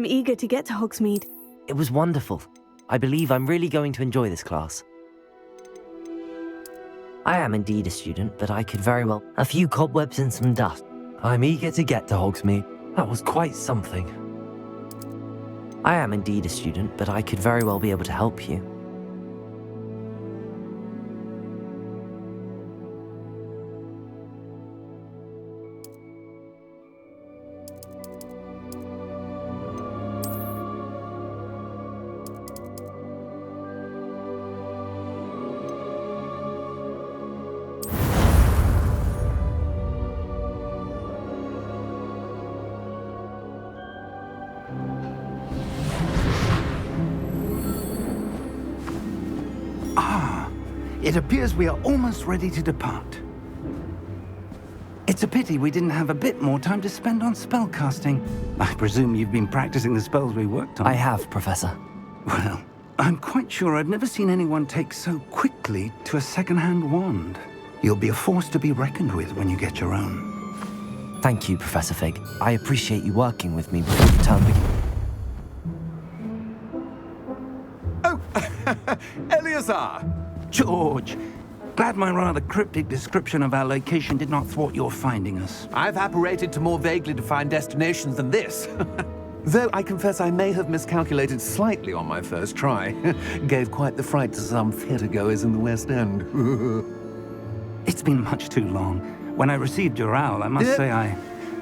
eager to get to Hogsmeade. It was wonderful. I believe I'm really going to enjoy this class. I am indeed a student, but I could very well... A few cobwebs and some dust. I'm eager to get to Hogsmeade. That was quite something. I am indeed a student, but I could very well be able to help you. It appears we are almost ready to depart. It's a pity we didn't have a bit more time to spend on spellcasting. I presume you've been practicing the spells we worked on. I have, Professor. Well, I'm quite sure I've never seen anyone take so quickly to a second-hand wand. You'll be a force to be reckoned with when you get your own. Thank you, Professor Fig. I appreciate you working with me before the term begins. Oh, Eleazar! George! Glad my rather cryptic description of our location did not thwart your finding us. I've apparated to more vaguely defined destinations than this. Though I confess I may have miscalculated slightly on my first try. Gave quite the fright to some theatregoers in the West End. It's been much too long. When I received your owl, I must say I...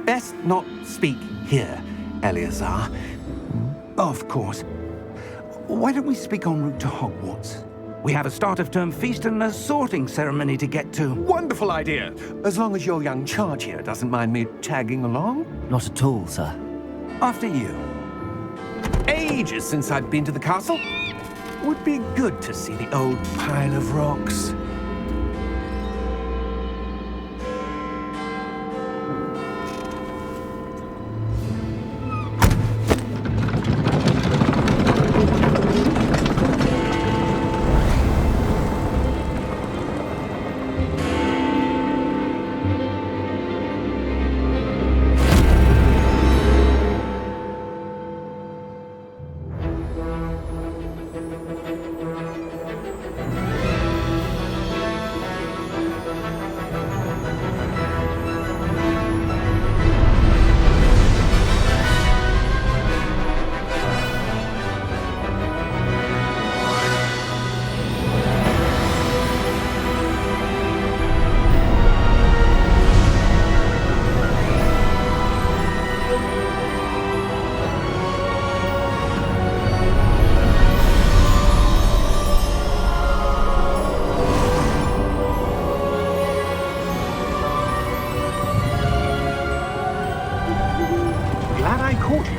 Best not speak here, Eleazar. Of course. Why don't we speak en route to Hogwarts? We have a start-of-term feast and a sorting ceremony to get to. Wonderful idea! As long as your young charge here doesn't mind me tagging along. Not at all, sir. After you. Ages since I've been to the castle. Would be good to see the old pile of rocks.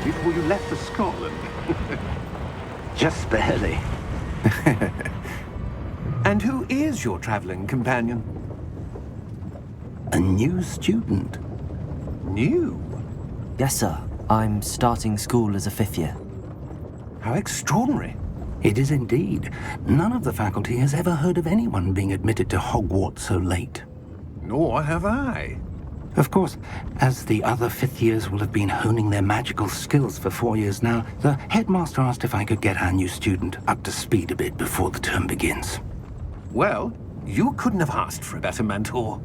Before you left for Scotland. Just barely. And who is your traveling companion? A new student. New? Yes, sir. I'm starting school as a 5th year. How extraordinary. It is indeed. None of the faculty has ever heard of anyone being admitted to Hogwarts so late. Nor have I. Of course, as the other 5th years will have been honing their magical skills for 4 years now, the headmaster asked if I could get our new student up to speed a bit before the term begins. Well, you couldn't have asked for a better mentor.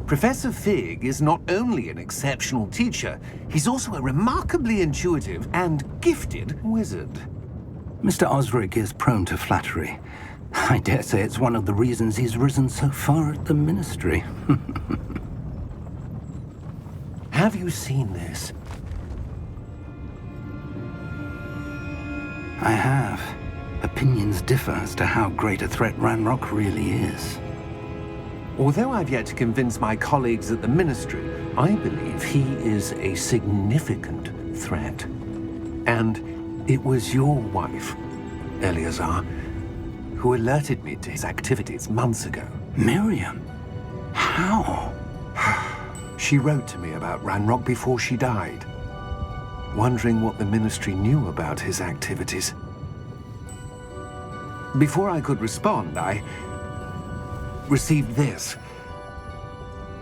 Professor Fig is not only an exceptional teacher, he's also a remarkably intuitive and gifted wizard. Mr. Osric is prone to flattery. I dare say it's one of the reasons he's risen so far at the Ministry. Have you seen this? I have. Opinions differ as to how great a threat Ranrock really is. Although I've yet to convince my colleagues at the Ministry, I believe he is a significant threat. And it was your wife, Eleazar, who alerted me to his activities months ago. Miriam? How? She wrote to me about Ranrock before she died, wondering what the Ministry knew about his activities. Before I could respond, I received this.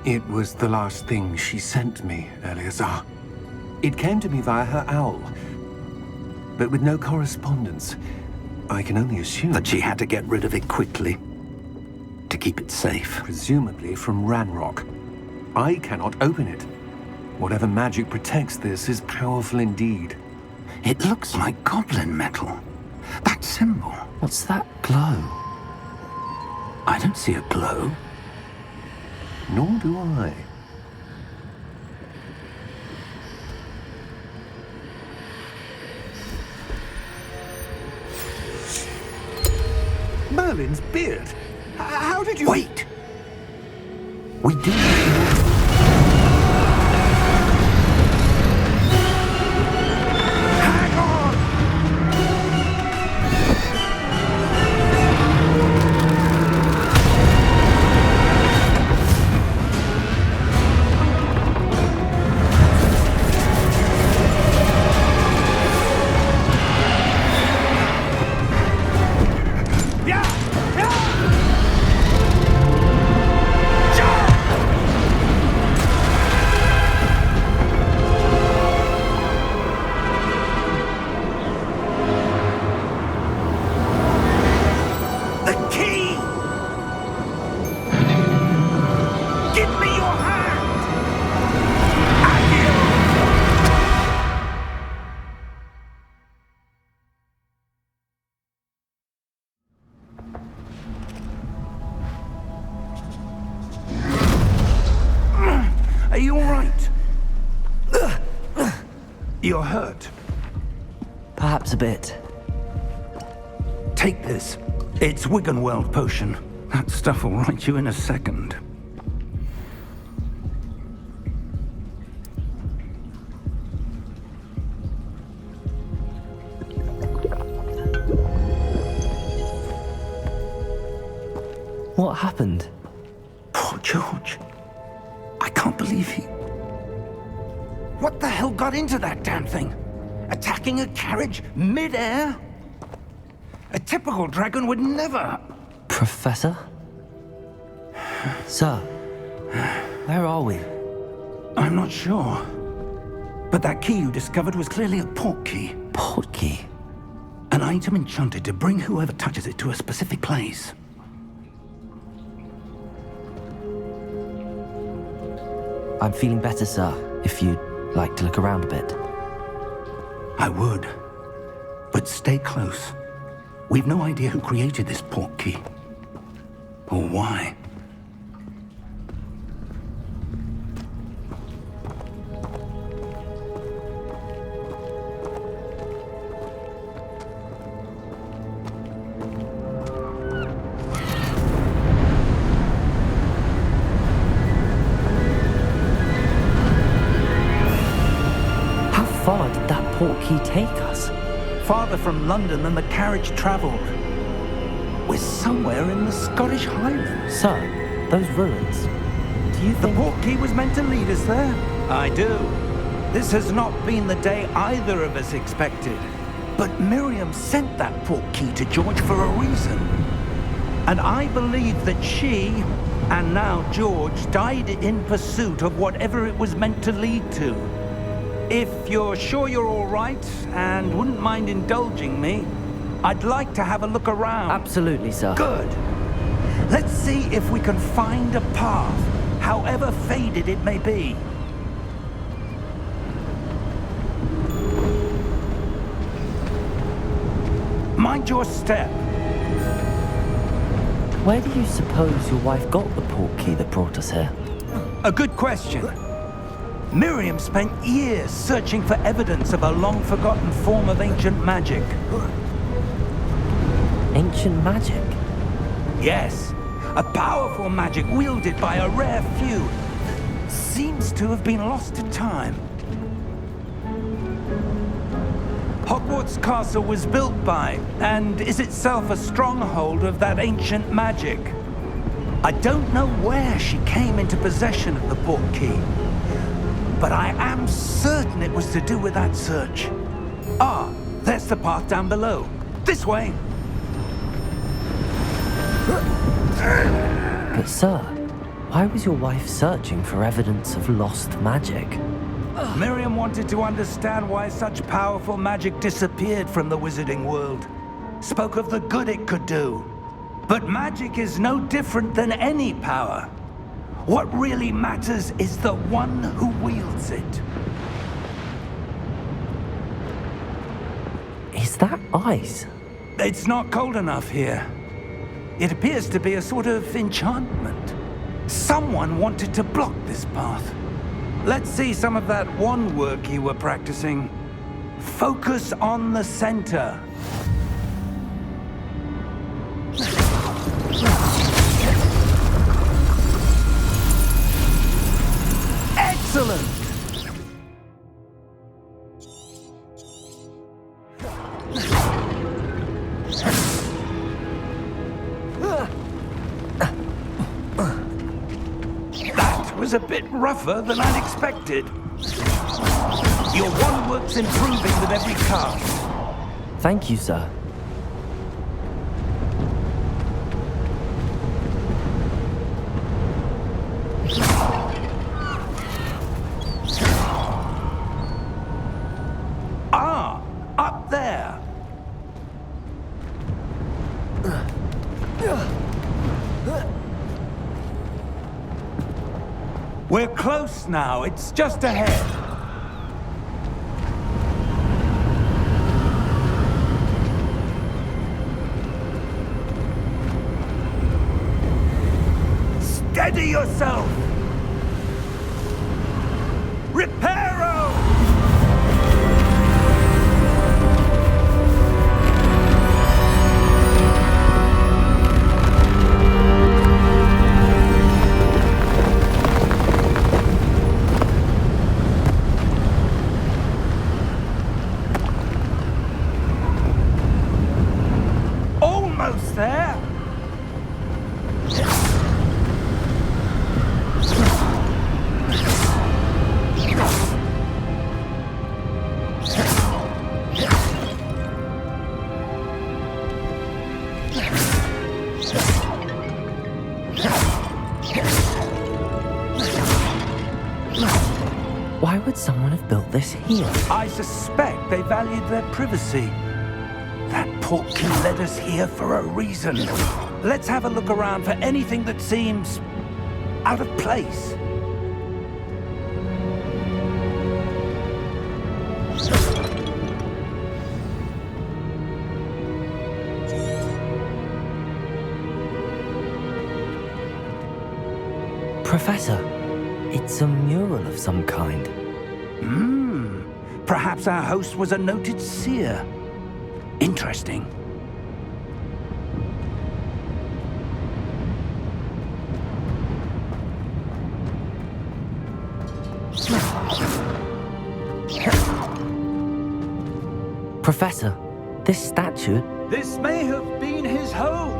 It was the last thing she sent me, Eleazar. It came to me via her owl. but with no correspondence. I can only assume That she had to get rid of it quickly to keep it safe. presumably from Ranrock. I cannot open it. Whatever magic protects this is powerful indeed. It looks like goblin metal. That symbol. What's that glow? I don't see a glow. Nor do I. Merlin's beard. How did you... Wait! We do need to... Hang on! The key! Give me your hand! Are you all right? You're hurt. Perhaps a bit. Take this. It's Wiggenweld potion. That stuff will right you in a second. What happened? Poor George. I can't believe he... What the hell got into that damn thing? Attacking a carriage mid-air? A typical dragon would never... Professor? Sir, where are we? I'm not sure. But that key you discovered was clearly a port key. Port key? An item enchanted to bring whoever touches it to a specific place. I'm feeling better, sir, if you'd like to look around a bit. I would. But stay close. We've no idea who created this port key. Or why. How far did that port key take us? Farther from London than the carriage travelled. We're somewhere in the Scottish Highlands. Sir, those ruins. Do you The think... port key was meant to lead us there? I do. This has not been the day either of us expected. But Miriam sent that port key to George for a reason. And I believe that she, and now George, died in pursuit of whatever it was meant to lead to. If you're sure you're all right and wouldn't mind indulging me, I'd like to have a look around. Absolutely, sir. Good. Let's see if we can find a path, however faded it may be. Mind your step. Where do you suppose your wife got the port key that brought us here? A good question. Miriam spent years searching for evidence of a long-forgotten form of ancient magic. Ancient magic? Yes, a powerful magic wielded by a rare few. Seems to have been lost to time. Hogwarts Castle was built by, and is itself a stronghold of that ancient magic. I don't know where she came into possession of the port key, but I am certain it was to do with that search. Ah, there's the path down below. This way. But sir, why was your wife searching for evidence of lost magic? Miriam wanted to understand why such powerful magic disappeared from the wizarding world. Spoke of the good it could do. But magic is no different than any power. What really matters is the one who wields it. Is that ice? It's not cold enough here. It appears to be a sort of enchantment. Someone wanted to block this path. Let's see some of that wand work you were practicing. Focus on the center. Excellent! That was a bit rougher than I'd expected. Your wand work's improving with every cast. Thank you, sir. Ah, up there. We're close now. It's just ahead. Steady yourself. Reparo! Almost there. Why would someone have built this here? I suspect they valued their privacy. That portkey led us here for a reason. Let's have a look around for anything that seems out of place. Professor, it's a mural of some kind. Perhaps our host was a noted seer. Interesting. Professor, this statue... This may have been his home.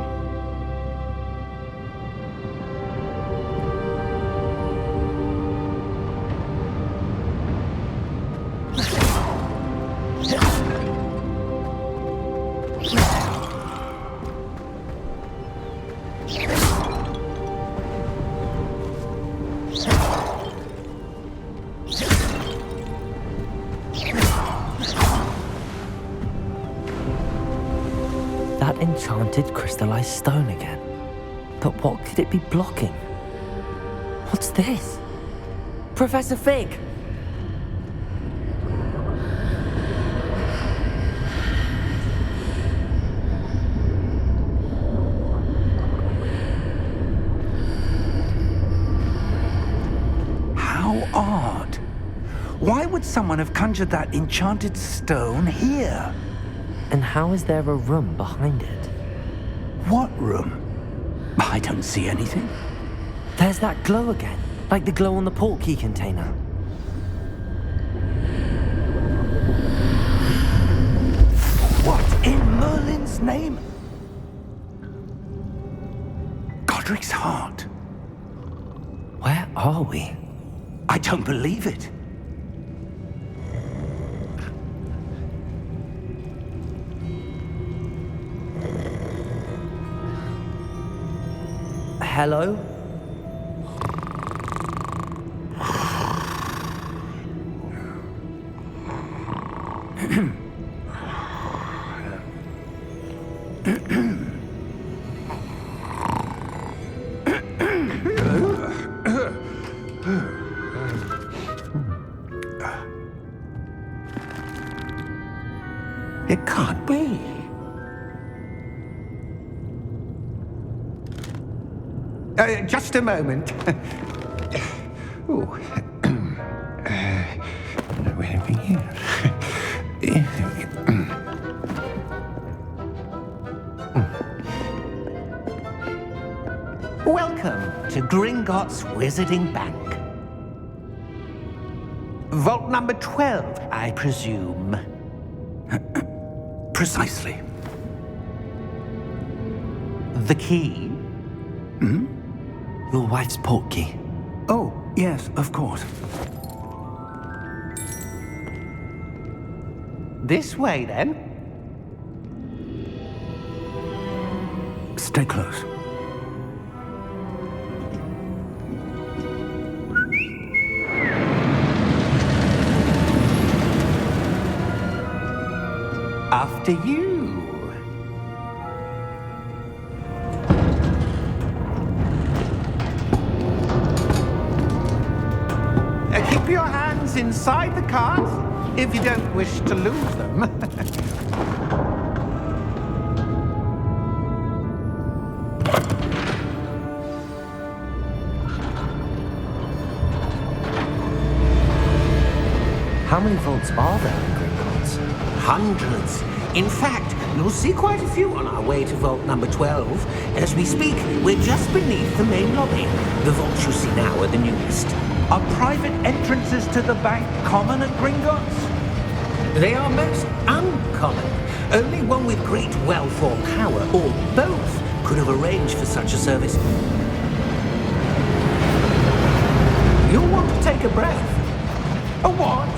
That enchanted crystallized stone again. But what could it be blocking? What's this? Professor Fig! How odd. Why would someone have conjured that enchanted stone here? And how is there a room behind it? What room? I don't see anything. There's that glow again, like the glow on the portkey container. What in Merlin's name? Godric's heart. Where are we? I don't believe it. Hello? Just a moment. Ooh. Anything here? Welcome to Gringotts Wizarding Bank. Vault number 12, I presume. Precisely. The key? Your wife's portkey. Oh, yes, of course. This way, then. Stay close. After you. Keep your hands inside the cart if you don't wish to lose them. How many vaults are there in Gringotts? Hundreds. In fact, you'll see quite a few on our way to vault number 12. As we speak, we're just beneath the main lobby. The vaults you see now are the newest. Are private entrances to the bank common at Gringotts? They are most uncommon. Only one with great wealth or power, or both, could have arranged for such a service. You'll want to take a breath. A what?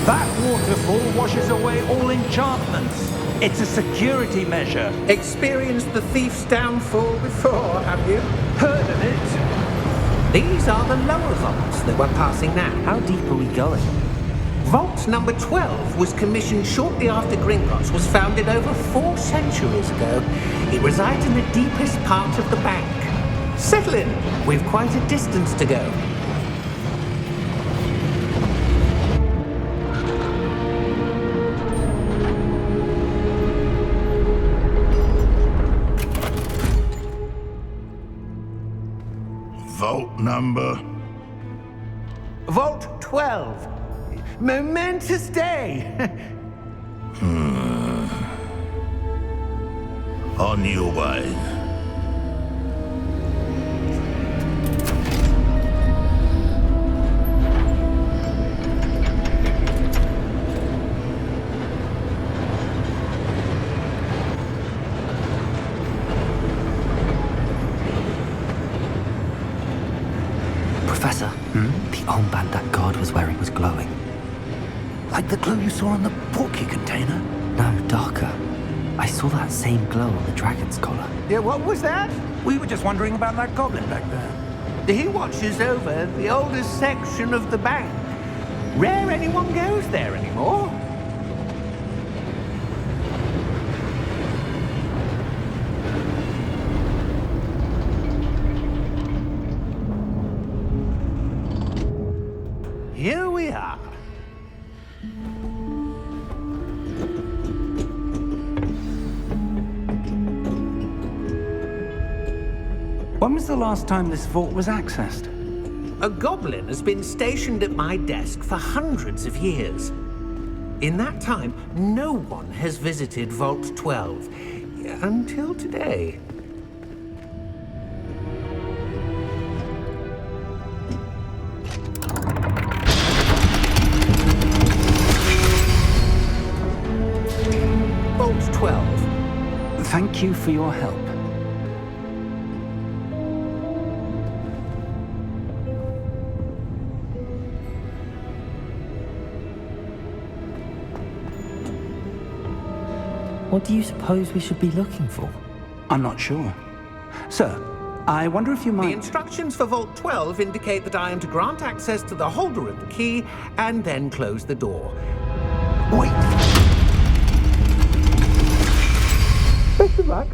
That waterfall washes away all enchantments. It's a security measure. Experienced the thief's downfall before, have you? Heard of it? These are the lower vaults that we're passing now. How deep are we going? Vault number 12 was commissioned shortly after Gringotts was founded over 4 centuries ago. It resides in the deepest part of the bank. Settle in. We've quite a distance to go. Vault number? Vault 12. Momentous day. On your way. Professor, the armband that guard was wearing was glowing. Like the glow you saw on the portkey container? No, darker. I saw that same glow on the dragon's collar. Yeah, what was that? We were just wondering about that goblin back there. He watches over the oldest section of the bank. Rare anyone goes there anymore. Here we are. When was the last time this vault was accessed? A goblin has been stationed at my desk for hundreds of years. In that time, no one has visited Vault 12 until today. Vault 12. Thank you for your help. What do you suppose we should be looking for? I'm not sure. Sir, I wonder if you The might... instructions for Vault 12 indicate that I am to grant access to the holder of the key and then close the door. Wait! Best of luck.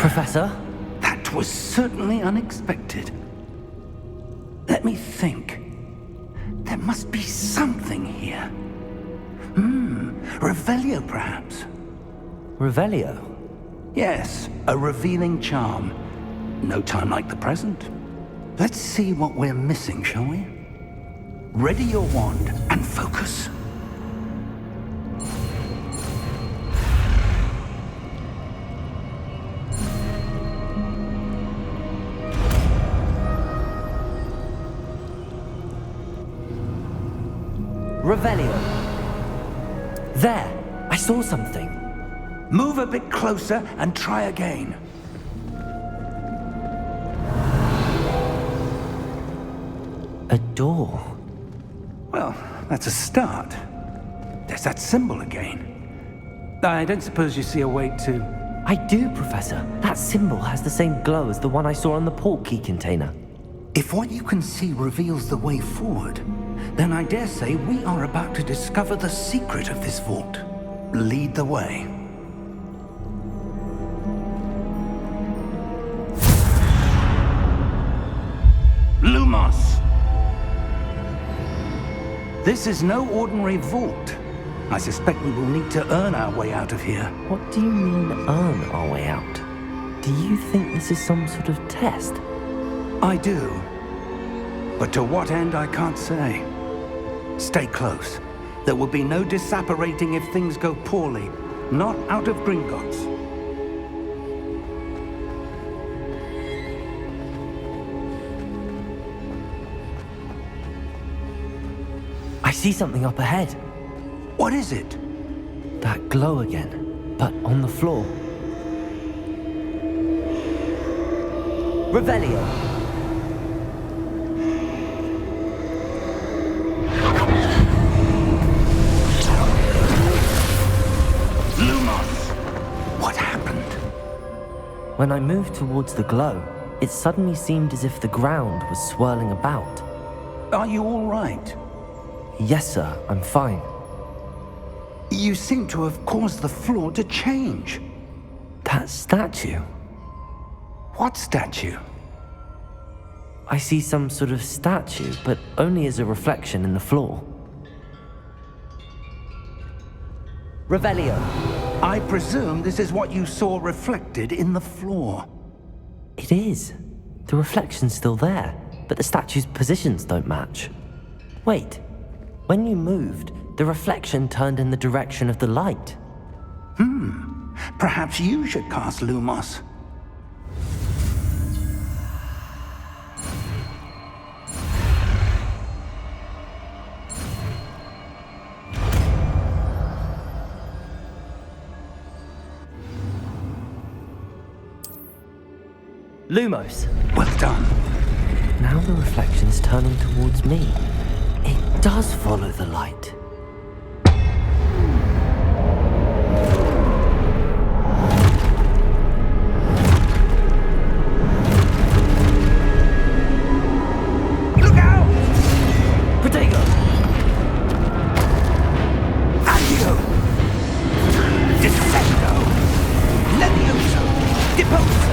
Professor? That was certainly unexpected. Let me think. There must be something here. Revelio, perhaps. Revelio? Yes, a revealing charm. No time like the present. Let's see what we're missing, shall we? Ready your wand and focus. Revelio. There, I saw something. Move a bit closer and try again. A door. Well, that's a start. There's that symbol again. I don't suppose you see a way to... I do, Professor. That symbol has the same glow as the one I saw on the port key container. If what you can see reveals the way forward, then I dare say we are about to discover the secret of this vault. Lead the way. Lumos! This is no ordinary vault. I suspect we will need to earn our way out of here. What do you mean, earn our way out? Do you think this is some sort of test? I do. But to what end, I can't say. Stay close. There will be no disapparating if things go poorly. Not out of Gringotts. I see something up ahead. What is it? That glow again, but on the floor. Revelio. When I moved towards the glow, it suddenly seemed as if the ground was swirling about. Are you all right? Yes, sir, I'm fine. You seem to have caused the floor to change. That statue? What statue? I see some sort of statue, but only as a reflection in the floor. Revelio. I presume this is what you saw reflected in the floor. It is. The reflection's still there, but the statue's positions don't match. Wait, when you moved, the reflection turned in the direction of the light. Perhaps you should cast Lumos. Lumos. Well done. Now the reflection's turning towards me. It does follow the light. Look out! Protego! Accio! Descendo! Levioso! Deposo!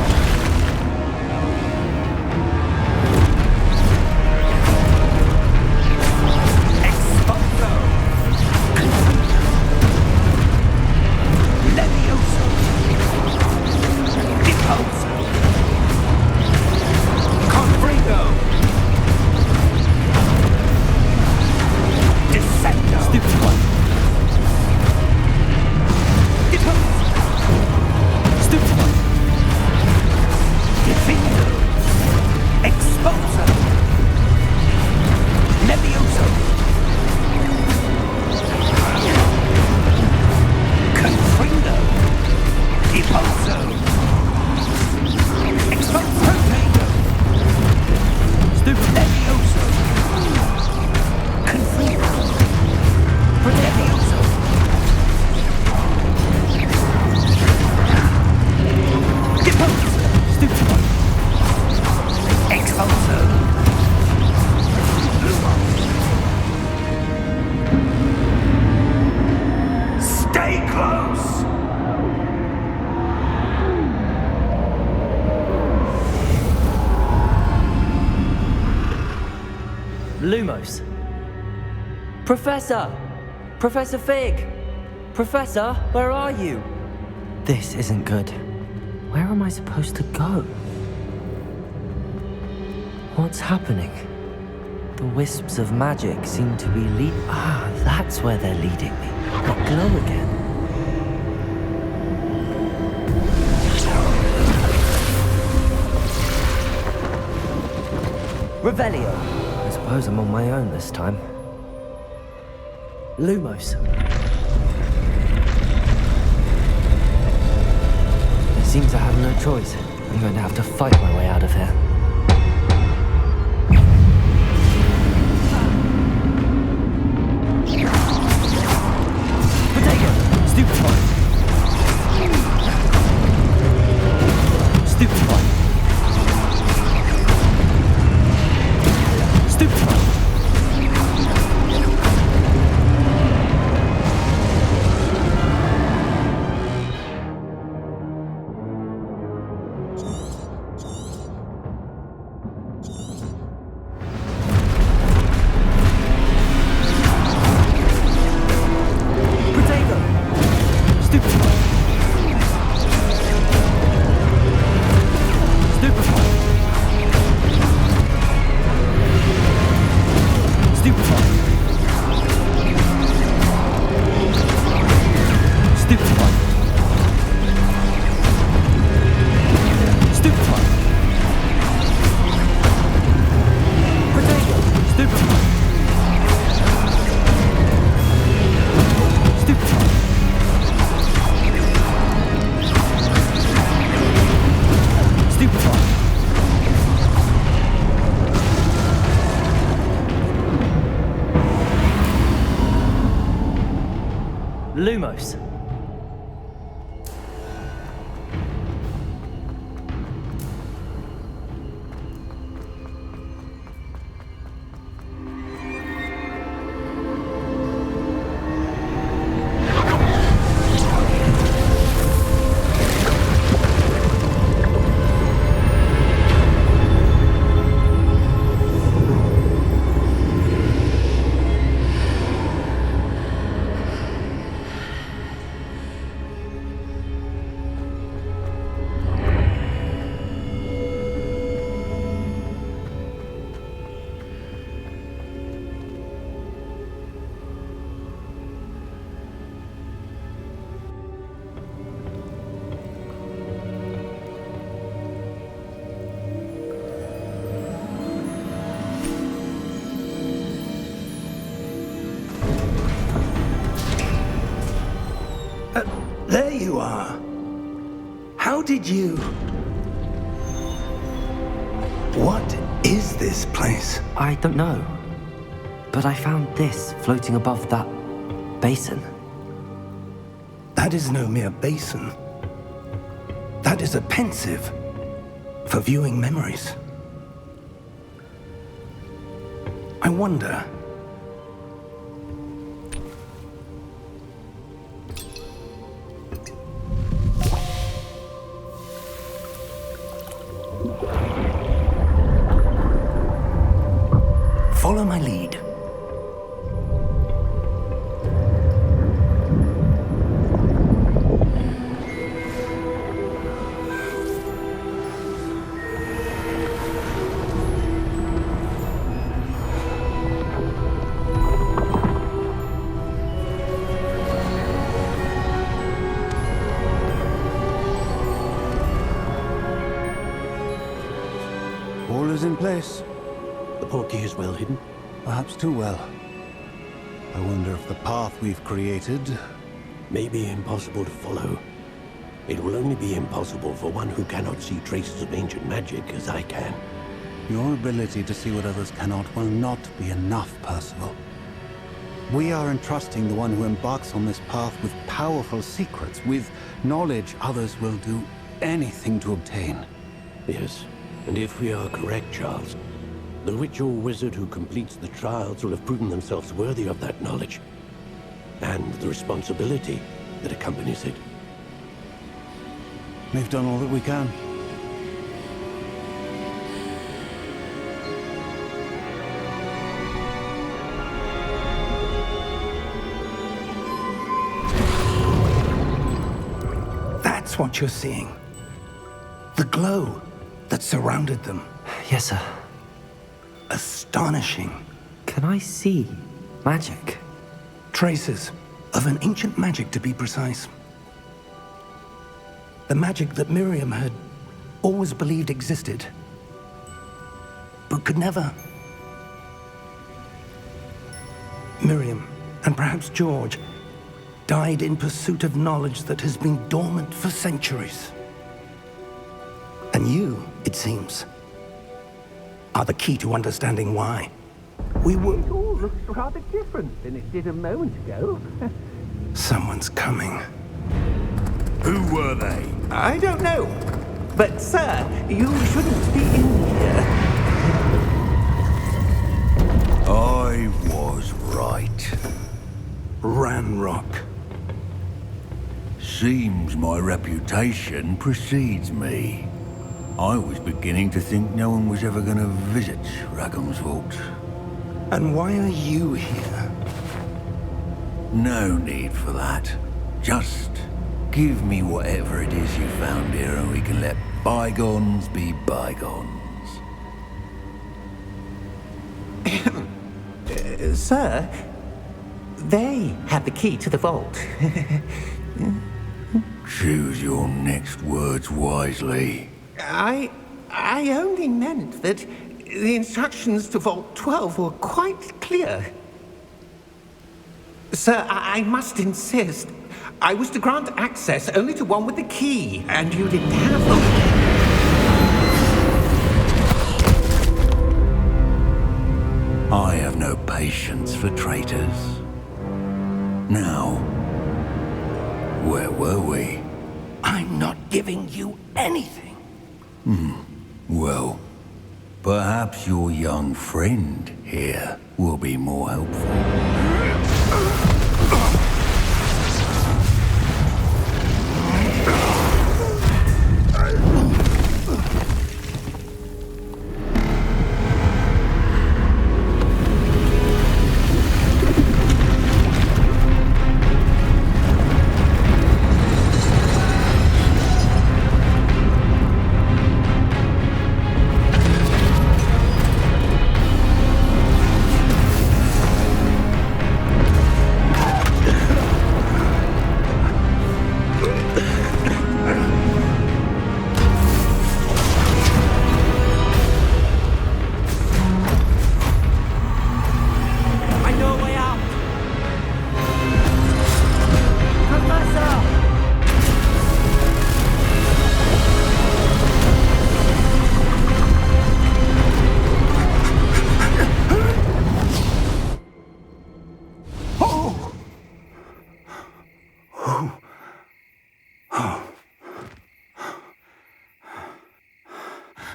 Lumos. Professor! Professor Fig! Professor, where are you? This isn't good. Where am I supposed to go? What's happening? The wisps of magic seem to be that's where they're leading me. That glow again. Revelio. I suppose I'm on my own this time. Lumos. It seems I have no choice. I'm going to have to fight my way out of here. Potato! Stupefy! Stupefy! Stupefy! Lumos. There you are. How did you... What is this place? I don't know. But I found this floating above that basin. That is no mere basin. That is a pensive for viewing memories. I wonder... Follow my lead. All is in place. The portkey is well hidden. Perhaps too well. I wonder if the path we've created... May be impossible to follow. It will only be impossible for one who cannot see traces of ancient magic as I can. Your ability to see what others cannot will not be enough, Percival. We are entrusting the one who embarks on this path with powerful secrets, with knowledge others will do anything to obtain. Yes, and if we are correct, Charles, the witch or wizard who completes the trials will have proven themselves worthy of that knowledge, and the responsibility that accompanies it. We've done all that we can. That's what you're seeing. The glow that surrounded them. Yes, sir. Astonishing. Can I see magic? Traces of an ancient magic, to be precise. The magic that Miriam had always believed existed, but could never. Miriam, and perhaps George, died in pursuit of knowledge that has been dormant for centuries. And you, it seems, are the key to understanding why. We were... It all looks rather different than it did a moment ago. Someone's coming. Who were they? I don't know. But, sir, you shouldn't be in here. I was right. Ranrock. Seems my reputation precedes me. I was beginning to think no one was ever going to visit Rackham's vault. And why are you here? No need for that. Just give me whatever it is you found here and we can let bygones be bygones. Sir, they had the key to the vault. Choose your next words wisely. I only meant that the instructions to Vault 12 were quite clear. Sir, I must insist. I was to grant access only to one with the key, and you didn't have them. I have no patience for traitors. Now, where were we? I'm not giving you anything. Well, perhaps your young friend here will be more helpful.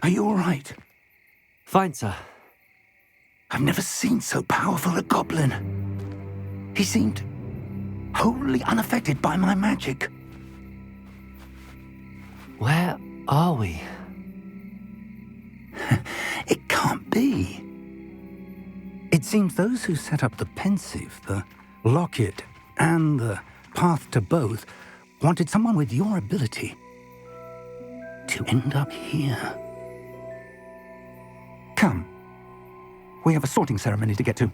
Are you all right? Fine, sir. I've never seen so powerful a goblin. He seemed wholly unaffected by my magic. Where are we? It can't be. It seems those who set up the pensive, the locket, and the path to both wanted someone with your ability to end up here. Come. We have a sorting ceremony to get to.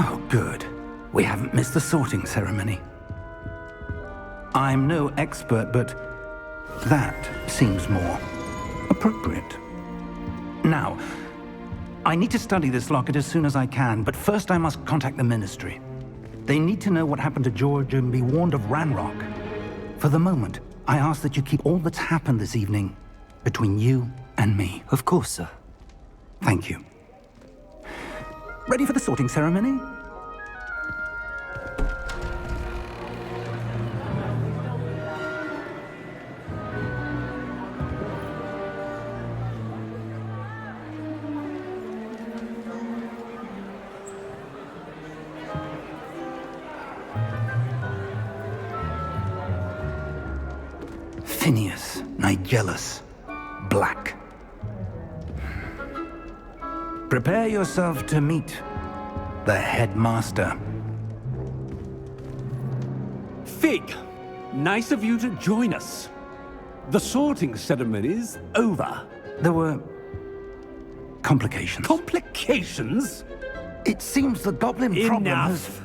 Oh, good. We haven't missed the sorting ceremony. I'm no expert, but that seems more appropriate. Now, I need to study this locket as soon as I can, but first I must contact the Ministry. They need to know what happened to George and be warned of Ranrock. For the moment, I ask that you keep all that's happened this evening between you and me. Of course, sir. Thank you. Ready for the sorting ceremony? Phineas, Nigellus, Black. Prepare yourself to meet the headmaster. Fig, nice of you to join us. The sorting ceremony's over. There were complications. Complications? It seems the goblin problem has... Enough!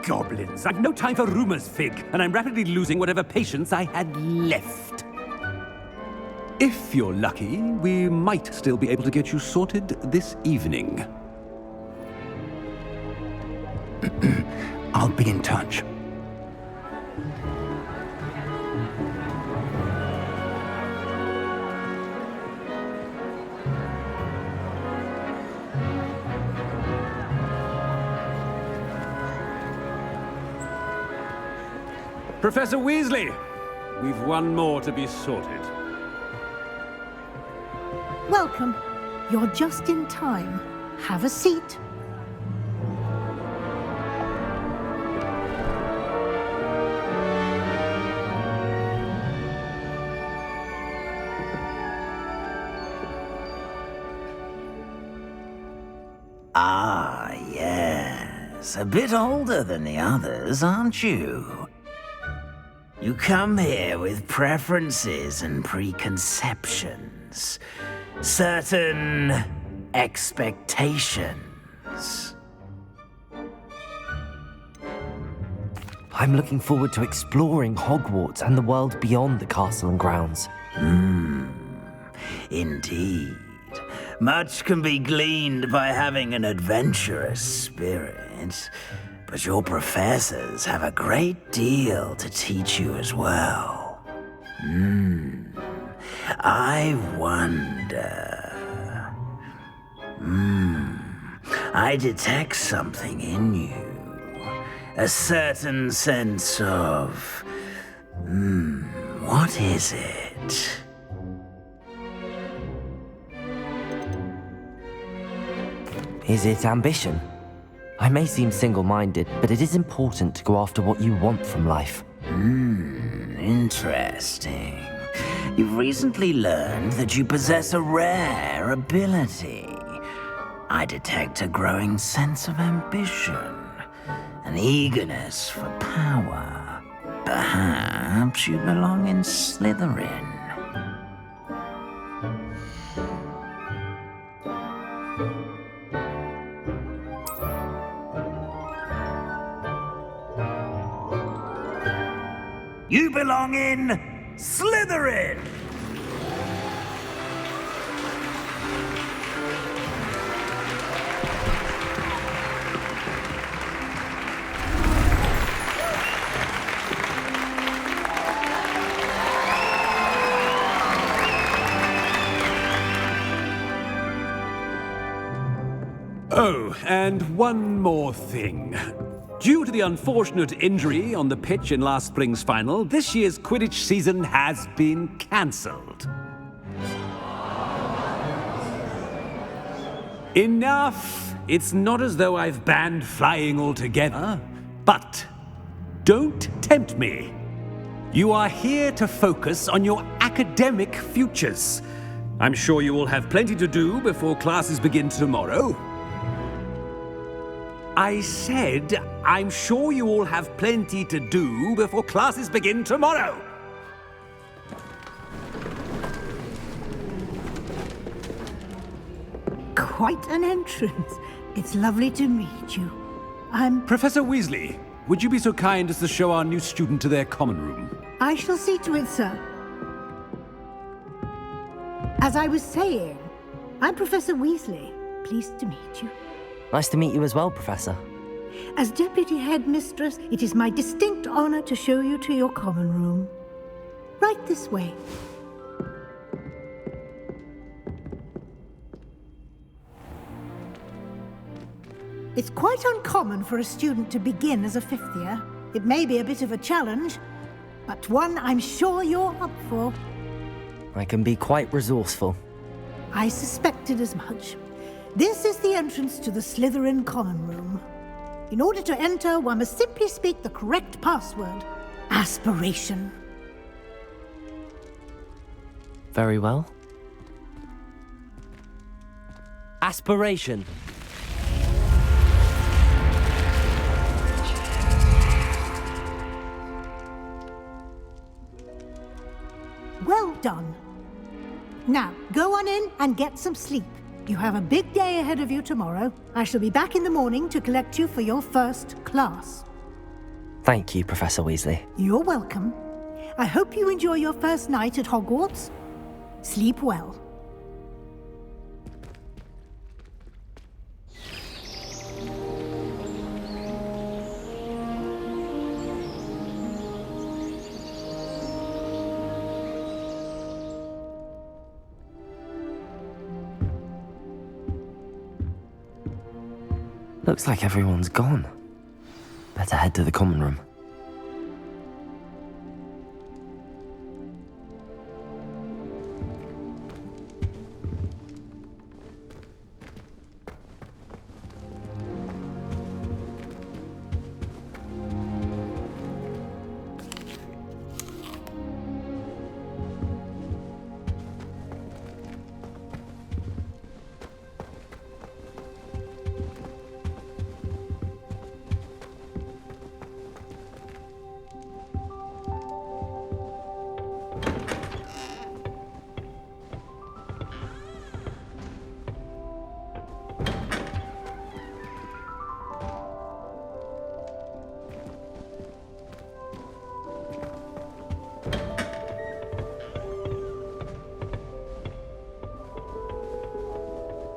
Goblins. I've no time for rumors, Fig, and I'm rapidly losing whatever patience I had left. If you're lucky, we might still be able to get you sorted this evening. I'll be in touch. Professor Weasley, we've one more to be sorted. Welcome. You're just in time. Have a seat. Ah, yes. A bit older than the others, aren't you? You come here with preferences and preconceptions. Certain expectations. I'm looking forward to exploring Hogwarts and the world beyond the castle and grounds. Indeed. Much can be gleaned by having an adventurous spirit, but your professors have a great deal to teach you as well. I wonder... I detect something in you. A certain sense of... what is it? Is it ambition? I may seem single-minded, but it is important to go after what you want from life. Interesting. You've recently learned that you possess a rare ability. I detect a growing sense of ambition, an eagerness for power. Perhaps you belong in Slytherin. You belong in Slytherin! Oh, and one more thing. Due to the unfortunate injury on the pitch in last spring's final, this year's Quidditch season has been cancelled. Enough! It's not as though I've banned flying altogether, but don't tempt me. You are here to focus on your academic futures. I'm sure you will have plenty to do before classes begin tomorrow. I said, I'm sure you all have plenty to do before classes begin tomorrow. Quite an entrance. It's lovely to meet you. Professor Weasley, would you be so kind as to show our new student to their common room? I shall see to it, sir. As I was saying, I'm Professor Weasley. Pleased to meet you. Nice to meet you as well, Professor. As Deputy Headmistress, it is my distinct honor to show you to your common room. Right this way. It's quite uncommon for a student to begin as a fifth year. It may be a bit of a challenge, but one I'm sure you're up for. I can be quite resourceful. I suspected as much. This is the entrance to the Slytherin common room. In order to enter, one must simply speak the correct password. Aspiration. Very well. Aspiration. Well done. Now, go on in and get some sleep. You have a big day ahead of you tomorrow. I shall be back in the morning to collect you for your first class. Thank you, Professor Weasley. You're welcome. I hope you enjoy your first night at Hogwarts. Sleep well. Looks like everyone's gone. Better head to the common room.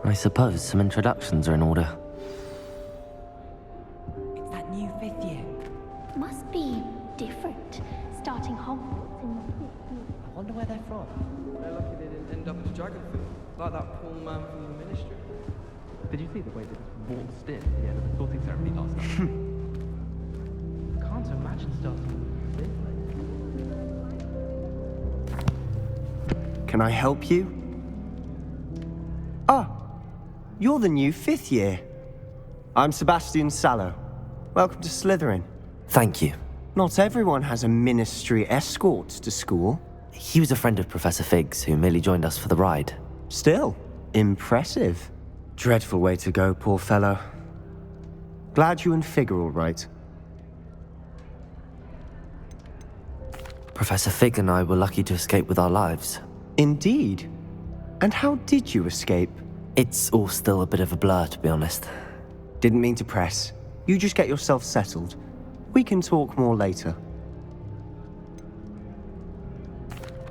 I suppose some introductions are in order. It's that new fifth year. Must be different, starting Hogwarts in the fifth year. I wonder where they're from. They're lucky they didn't end up as Dragonfield, like that poor man from the Ministry. Did you see the way they just waltzed in at the end of the sorting ceremony last night? Can't imagine starting this late. Can I help you? Ah, you're the new fifth year. I'm Sebastian Sallow. Welcome to Slytherin. Thank you. Not everyone has a ministry escort to school. He was a friend of Professor Fig's who merely joined us for the ride. Still, impressive. Dreadful way to go, poor fellow. Glad you and Fig are all right. Professor Fig and I were lucky to escape with our lives. Indeed. And how did you escape? It's all still a bit of a blur, to be honest. Didn't mean to press. You just get yourself settled. We can talk more later.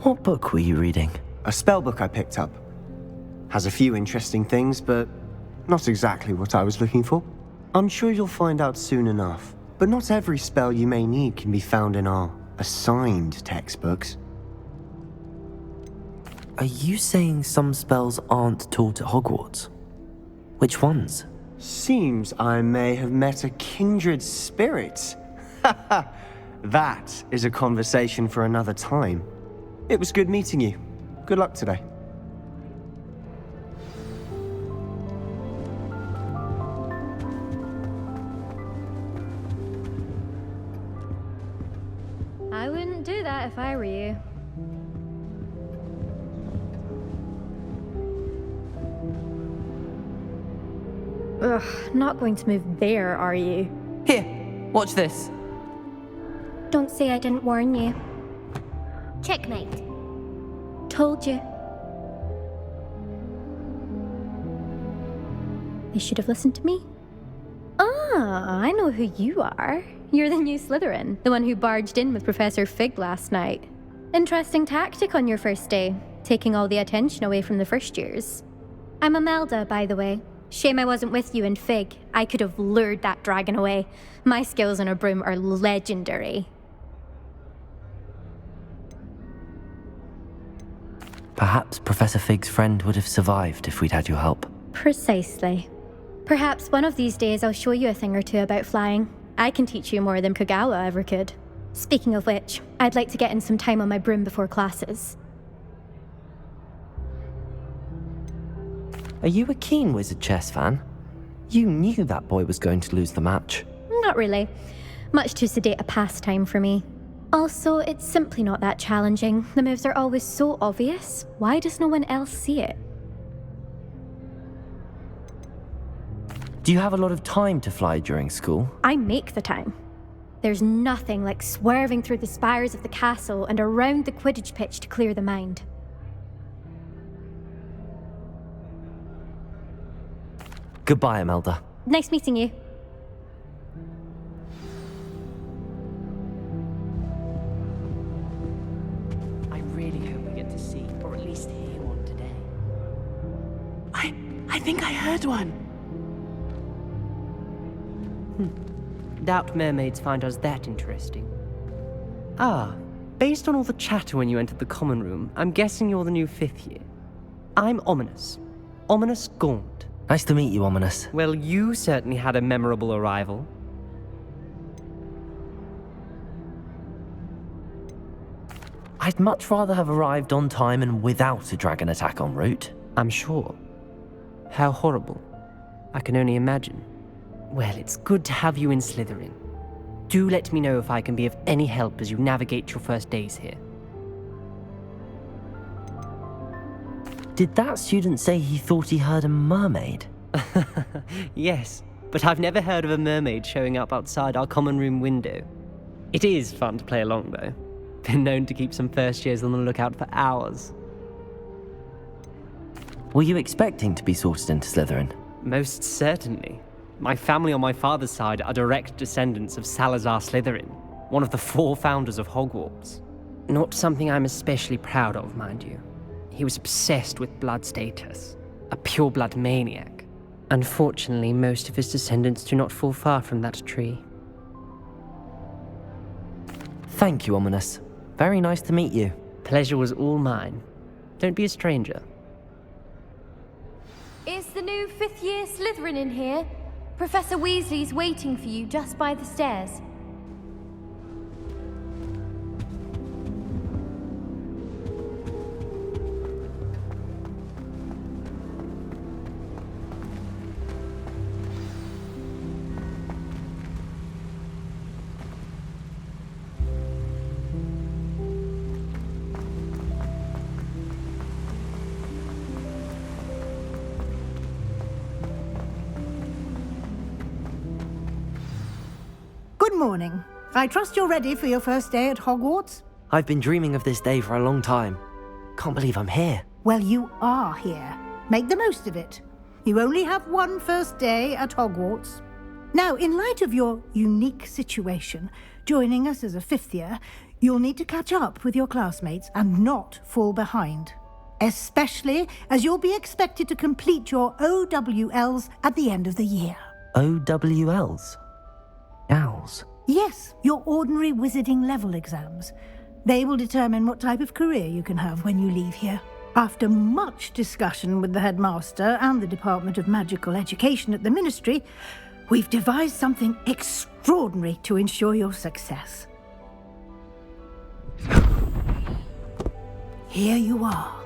What book were you reading? A spell book I picked up. Has a few interesting things, but not exactly what I was looking for. I'm sure you'll find out soon enough. But not every spell you may need can be found in our assigned textbooks. Are you saying some spells aren't taught at Hogwarts? Which ones? Seems I may have met a kindred spirit. That is a conversation for another time. It was good meeting you. Good luck today. I wouldn't do that if I were you. Ugh, not going to move there, are you? Here, watch this. Don't say I didn't warn you. Checkmate. Told you. They should have listened to me. Ah, I know who you are. You're the new Slytherin, the one who barged in with Professor Fig last night. Interesting tactic on your first day, taking all the attention away from the first years. I'm Imelda, by the way. Shame I wasn't with you in Fig. I could have lured that dragon away. My skills on a broom are legendary. Perhaps Professor Fig's friend would have survived if we'd had your help. Precisely. Perhaps one of these days I'll show you a thing or two about flying. I can teach you more than Kagawa ever could. Speaking of which, I'd like to get in some time on my broom before classes. Are you a keen Wizard Chess fan? You knew that boy was going to lose the match. Not really. Much too sedate a pastime for me. Also, it's simply not that challenging. The moves are always so obvious. Why does no one else see it? Do you have a lot of time to fly during school? I make the time. There's nothing like swerving through the spires of the castle and around the Quidditch pitch to clear the mind. Goodbye, Imelda. Nice meeting you. I really hope we get to see, or at least hear one today. I think I heard one. Doubt mermaids find us that interesting. Ah, based on all the chatter when you entered the common room, I'm guessing you're the new 5th year. I'm Ominous. Ominous Gaunt. Nice to meet you, Ominous. Well, you certainly had a memorable arrival. I'd much rather have arrived on time and without a dragon attack en route. I'm sure. How horrible. I can only imagine. Well, it's good to have you in Slytherin. Do let me know if I can be of any help as you navigate your first days here. Did that student say he thought he heard a mermaid? Yes, but I've never heard of a mermaid showing up outside our common room window. It is fun to play along, though. Been known to keep some first years on the lookout for hours. Were you expecting to be sorted into Slytherin? Most certainly. My family on my father's side are direct descendants of Salazar Slytherin, one of the 4 founders of Hogwarts. Not something I'm especially proud of, mind you. He was obsessed with blood status, a pure-blood maniac. Unfortunately, most of his descendants do not fall far from that tree. Thank you, Ominous. Very nice to meet you. Pleasure was all mine. Don't be a stranger. Is the new 5th year Slytherin in here? Professor Weasley's waiting for you just by the stairs. Good morning. I trust you're ready for your first day at Hogwarts? I've been dreaming of this day for a long time. Can't believe I'm here. Well, you are here. Make the most of it. You only have one first day at Hogwarts. Now, in light of your unique situation, joining us as a 5th year, you'll need to catch up with your classmates and not fall behind. Especially as you'll be expected to complete your OWLs at the end of the year. OWLs? Owls? Yes, your ordinary wizarding level exams. They will determine what type of career you can have when you leave here. After much discussion with the headmaster and the Department of Magical Education at the Ministry, we've devised something extraordinary to ensure your success. Here you are.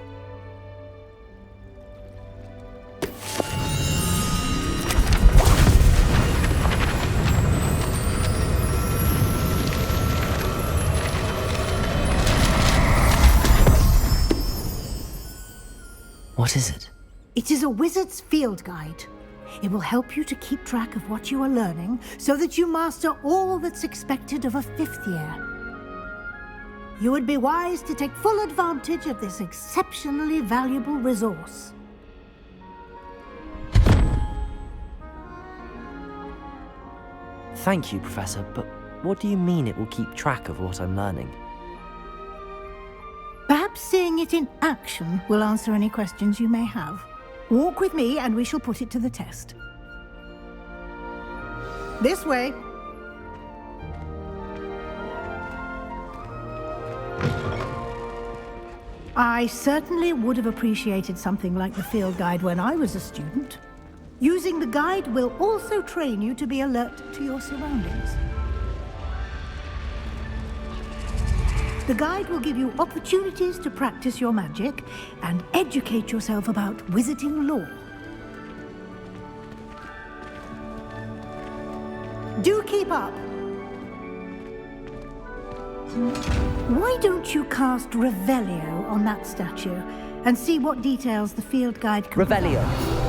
What is it? It is a wizard's field guide. It will help you to keep track of what you are learning so that you master all that's expected of a 5th year. You would be wise to take full advantage of this exceptionally valuable resource. Thank you, Professor, but what do you mean it will keep track of what I'm learning? Perhaps seeing it in action will answer any questions you may have. Walk with me and we shall put it to the test. This way. I certainly would have appreciated something like the field guide when I was a student. Using the guide will also train you to be alert to your surroundings. The guide will give you opportunities to practice your magic and educate yourself about wizarding lore. Do keep up. Why don't you cast Revelio on that statue and see what details the field guide can Revelio. provide?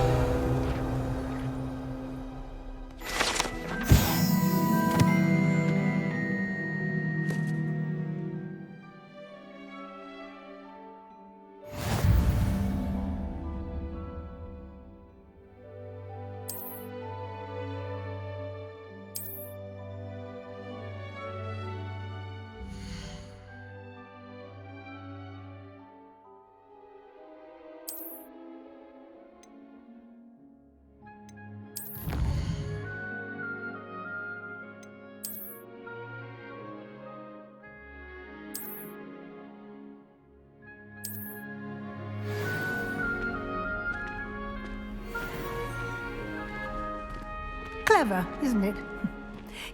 Clever, isn't it?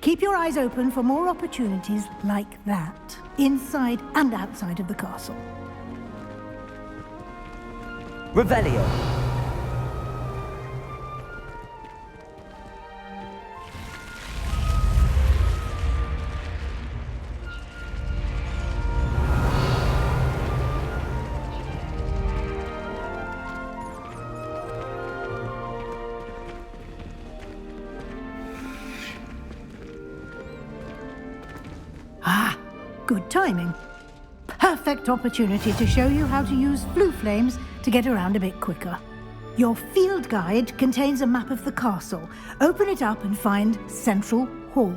Keep your eyes open for more opportunities like that, inside and outside of the castle. Revelio. Good timing. Perfect opportunity to show you how to use flue flames to get around a bit quicker. Your field guide contains a map of the castle. Open it up and find Central Hall.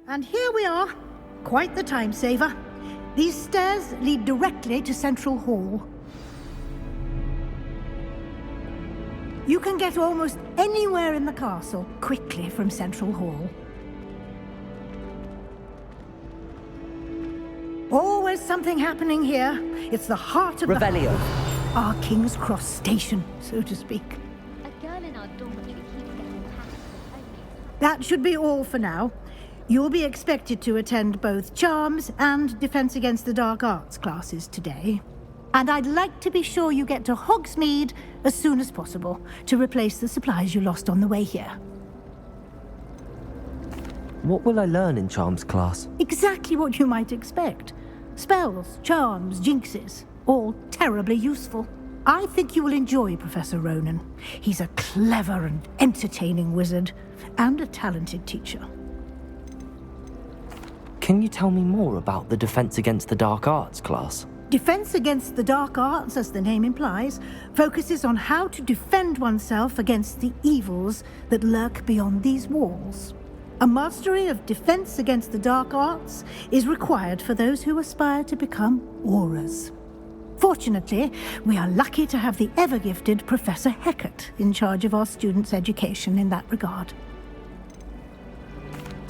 And here we are. Quite the time saver. These stairs lead directly to Central Hall. You can get almost anywhere in the castle quickly from Central Hall. Always something happening here. It's the heart of Revelio. Our King's Cross station, so to speak. A girl in our dormitory keeps getting hacked. That should be all for now. You'll be expected to attend both Charms and Defense Against the Dark Arts classes today. And I'd like to be sure you get to Hogsmeade as soon as possible to replace the supplies you lost on the way here. What will I learn in charms class? Exactly what you might expect. Spells, charms, jinxes, all terribly useful. I think you will enjoy Professor Ronan. He's a clever and entertaining wizard, and a talented teacher. Can you tell me more about the Defense Against the Dark Arts class? Defense Against the Dark Arts, as the name implies, focuses on how to defend oneself against the evils that lurk beyond these walls. A mastery of Defense Against the Dark Arts is required for those who aspire to become auras. Fortunately, we are lucky to have the ever-gifted Professor Hecat in charge of our students' education in that regard.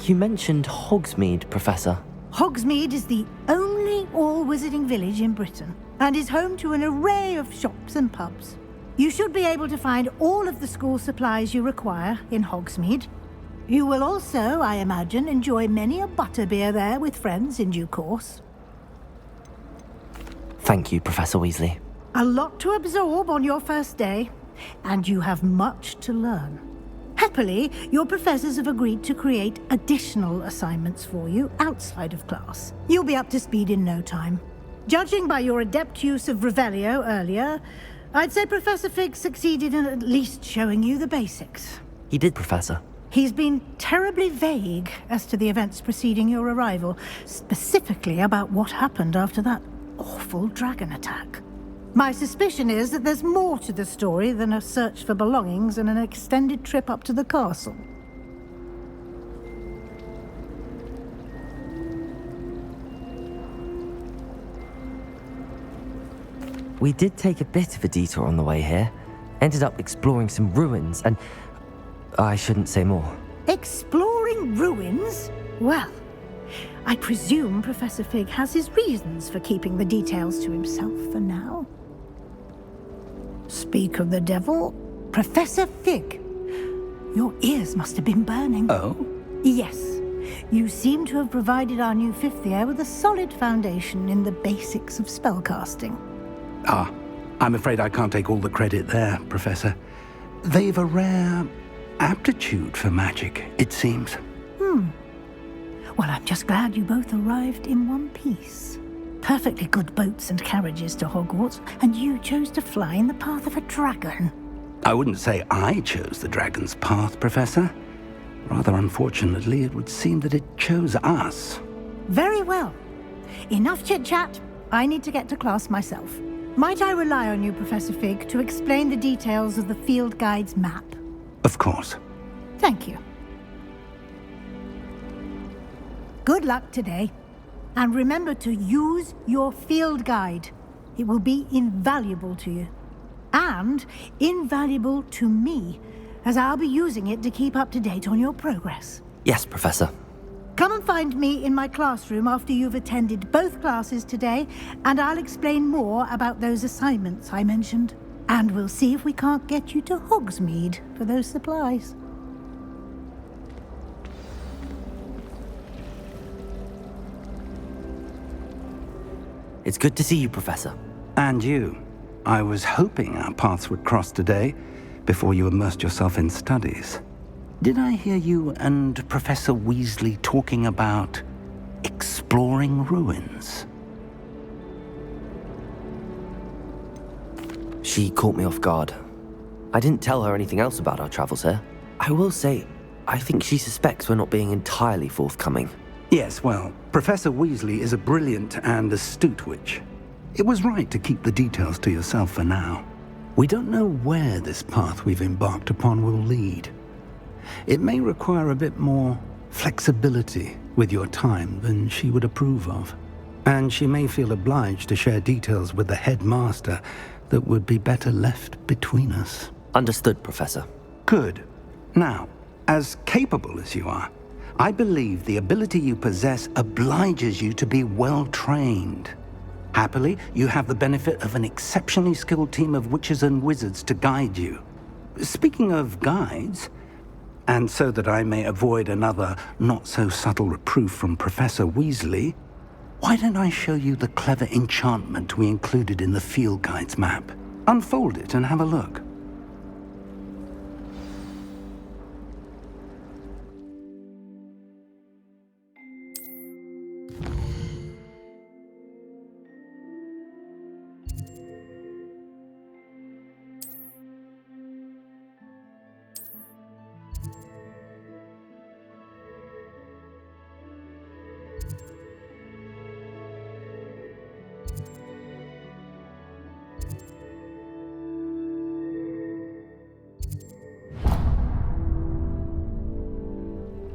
You mentioned Hogsmeade, Professor. Hogsmeade is the only all-wizarding village in Britain, and is home to an array of shops and pubs. You should be able to find all of the school supplies you require in Hogsmeade. You will also, I imagine, enjoy many a butterbeer there with friends in due course. Thank you, Professor Weasley. A lot to absorb on your first day, and you have much to learn. Happily, your professors have agreed to create additional assignments for you outside of class. You'll be up to speed in no time. Judging by your adept use of Revelio earlier, I'd say Professor Fig succeeded in at least showing you the basics. He did, Professor. He's been terribly vague as to the events preceding your arrival, specifically about what happened after that awful dragon attack. My suspicion is that there's more to the story than a search for belongings and an extended trip up to the castle. We did take a bit of a detour on the way here. Ended up exploring some ruins and... I shouldn't say more. Exploring ruins? Well, I presume Professor Fig has his reasons for keeping the details to himself for now. Speak of the devil, Professor Fig. Your ears must have been burning. Oh? Yes. You seem to have provided our new fifth year with a solid foundation in the basics of spellcasting. Ah, I'm afraid I can't take all the credit there, Professor. They've a rare aptitude for magic, it seems. Well, I'm just glad you both arrived in one piece. Perfectly good boats and carriages to Hogwarts, and you chose to fly in the path of a dragon. I wouldn't say I chose the dragon's path, Professor. Rather unfortunately, it would seem that it chose us. Very well. Enough chit-chat. I need to get to class myself. Might I rely on you, Professor Fig, to explain the details of the field guide's map? Of course. Thank you. Good luck today. And remember to use your field guide. It will be invaluable to you. And invaluable to me, as I'll be using it to keep up to date on your progress. Yes, Professor. Come and find me in my classroom after you've attended both classes today, and I'll explain more about those assignments I mentioned. And we'll see if we can't get you to Hogsmeade for those supplies. It's good to see you, Professor. And you. I was hoping our paths would cross today, before you immersed yourself in studies. Did I hear you and Professor Weasley talking about exploring ruins? She caught me off guard. I didn't tell her anything else about our travels here. I will say, I think she suspects we're not being entirely forthcoming. Yes, well, Professor Weasley is a brilliant and astute witch. It was right to keep the details to yourself for now. We don't know where this path we've embarked upon will lead. It may require a bit more flexibility with your time than she would approve of. And she may feel obliged to share details with the headmaster that would be better left between us. Understood, Professor. Good. Now, as capable as you are, I believe the ability you possess obliges you to be well-trained. Happily, you have the benefit of an exceptionally skilled team of witches and wizards to guide you. Speaking of guides, and so that I may avoid another not-so-subtle reproof from Professor Weasley, why don't I show you the clever enchantment we included in the field guide's map? Unfold it and have a look.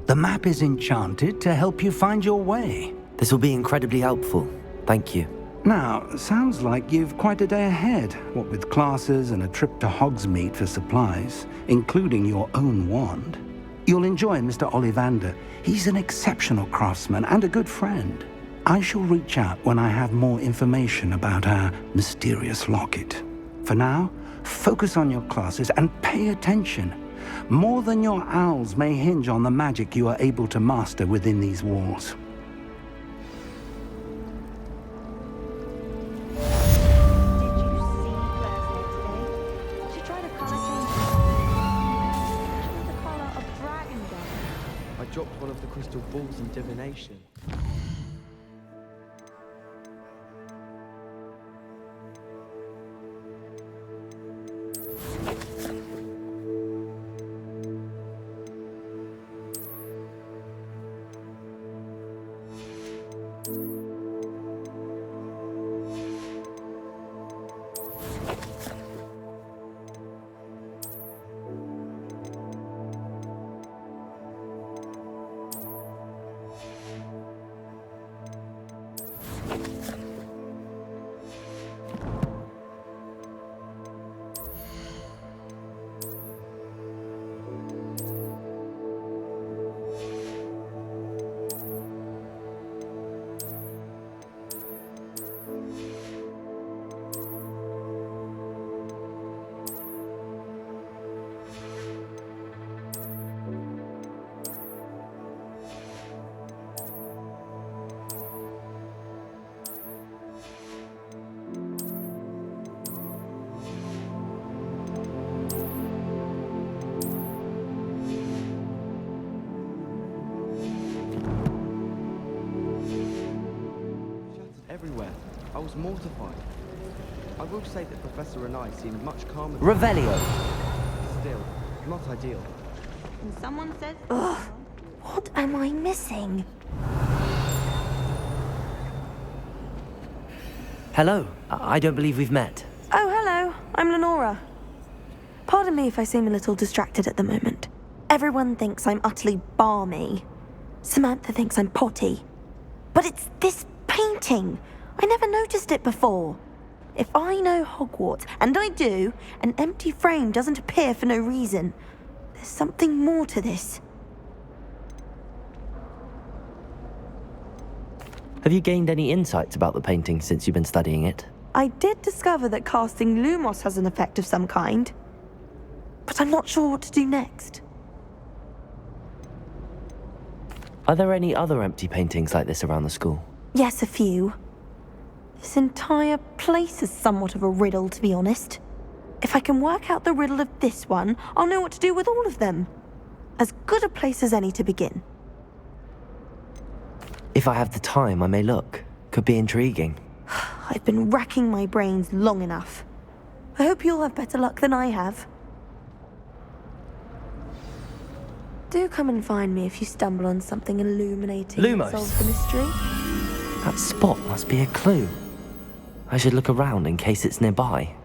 The map is enchanted to help you find your way. This will be incredibly helpful. Thank you. Now, sounds like you've quite a day ahead, what with classes and a trip to Hogsmeade for supplies, including your own wand. You'll enjoy Mr. Ollivander. He's an exceptional craftsman and a good friend. I shall reach out when I have more information about our mysterious locket. For now, focus on your classes and pay attention. More than your owls may hinge on the magic you are able to master within these walls. I dropped one of the crystal balls in divination. Everywhere. I was mortified. I will say that Professor and I seemed much calmer. Revelio. Still, not ideal. And someone says, ugh, what am I missing? Hello. I don't believe we've met. Oh, hello. I'm Lenora. Pardon me if I seem a little distracted at the moment. Everyone thinks I'm utterly balmy. Samantha thinks I'm potty. But it's this painting. I never noticed it before. If I know Hogwarts, and I do, an empty frame doesn't appear for no reason. There's something more to this. Have you gained any insights about the painting since you've been studying it? I did discover that casting Lumos has an effect of some kind. But I'm not sure what to do next. Are there any other empty paintings like this around the school? Yes, a few. This entire place is somewhat of a riddle, to be honest. If I can work out the riddle of this one, I'll know what to do with all of them. As good a place as any to begin. If I have the time, I may look. Could be intriguing. I've been racking my brains long enough. I hope you'll have better luck than I have. Do come and find me if you stumble on something illuminating Lumos. that solves the mystery. That spot must be a clue. I should look around in case it's nearby.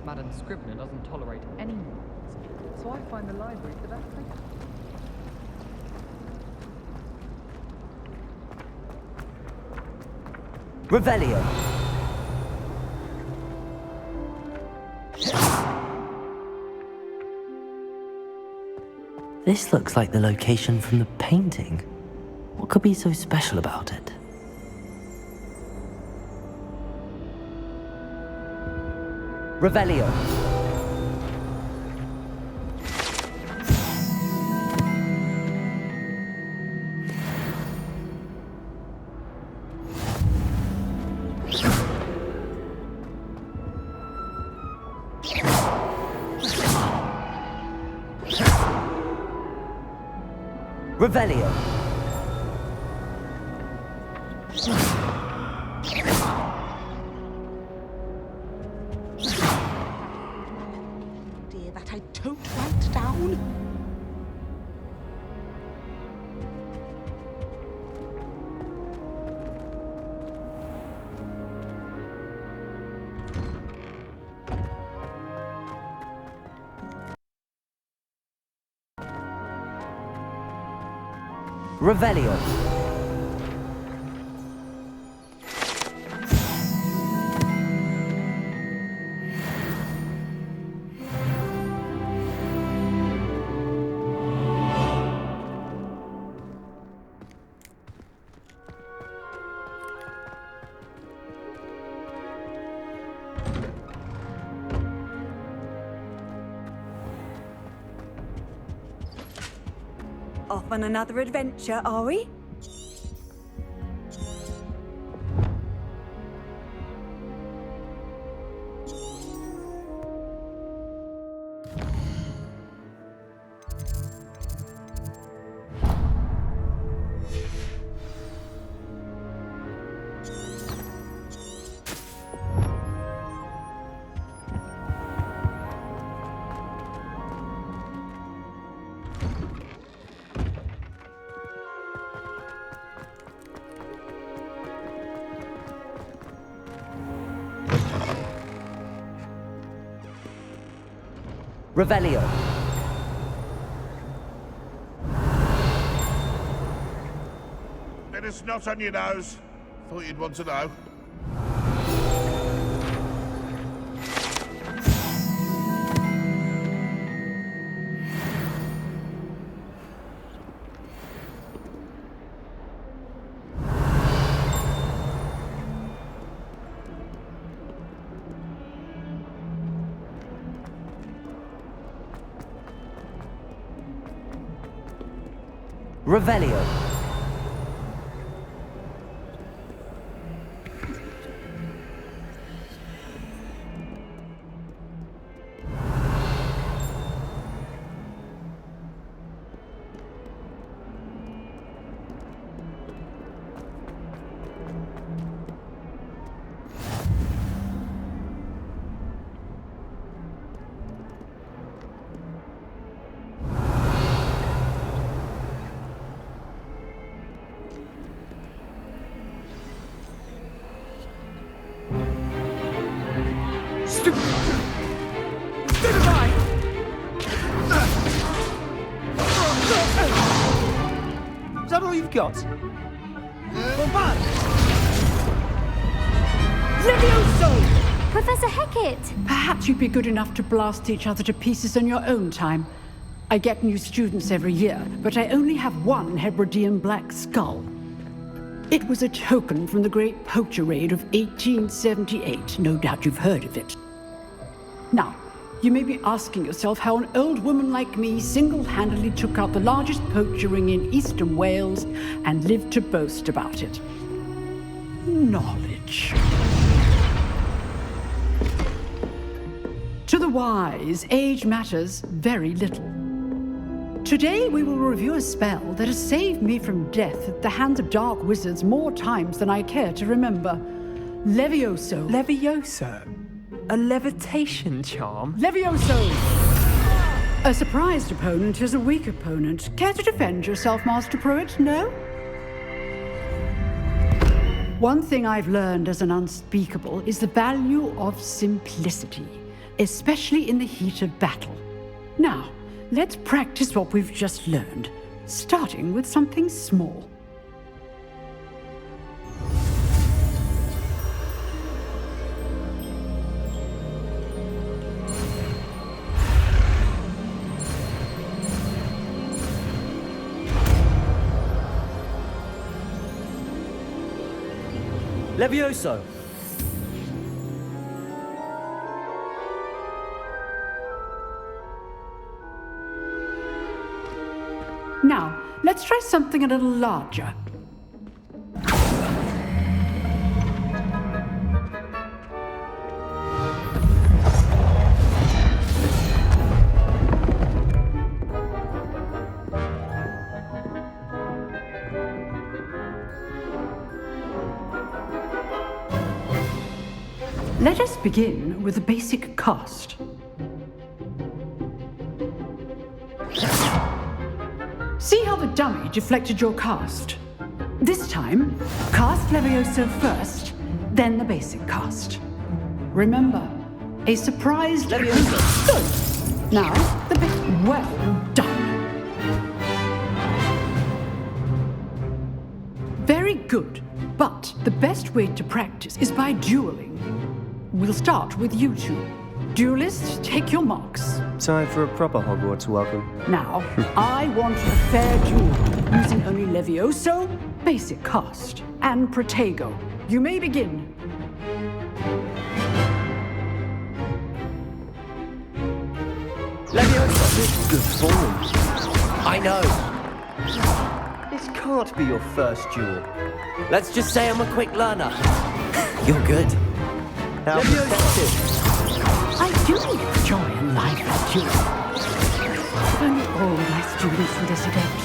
Madam Scrivener doesn't tolerate any noise, so I find the library the best place. Revelio. This looks like the location from the painting. What could be so special about it? Revelio. Revelio. Dear, that I don't write down. Revelio. Off on another adventure, are we? Revelio. Bit of snot on your nose. Thought you'd want to know. Revelio. Is that all you've got? Levioso! Professor Hecat! Perhaps you'd be good enough to blast each other to pieces in your own time. I get new students every year, but I only have one Hebridean black skull. It was a token from the Great Poacher Raid of 1878. No doubt you've heard of it. Now, you may be asking yourself how an old woman like me single-handedly took out the largest poacher ring in eastern Wales and lived to boast about it. Knowledge. To the wise, age matters very little. Today we will review a spell that has saved me from death at the hands of dark wizards more times than I care to remember. Levioso. Levioso? A levitation charm? Levioso! A surprised opponent is a weak opponent. Care to defend yourself, Master Pruitt? No? One thing I've learned as an unspeakable is the value of simplicity, especially in the heat of battle. Now, let's practice what we've just learned, starting with something small. Levioso! Now, let's try something a little larger. Let us begin with the basic cast. See how the dummy deflected your cast? This time, cast Levioso first, then the basic cast. Remember, a surprise Levioso. Good. Now, the bit. Well done. Very good. But the best way to practice is by dueling. We'll start with you two. Duelists, take your marks. Time for a proper Hogwarts welcome. Now, I want a fair duel, using only Levioso, basic cast, and Protego. You may begin. Levioso! Good form. I know. This can't be your first duel. Let's just say I'm a quick learner. You're good. How effective. I do enjoy a lively duel. If only all my students would adept.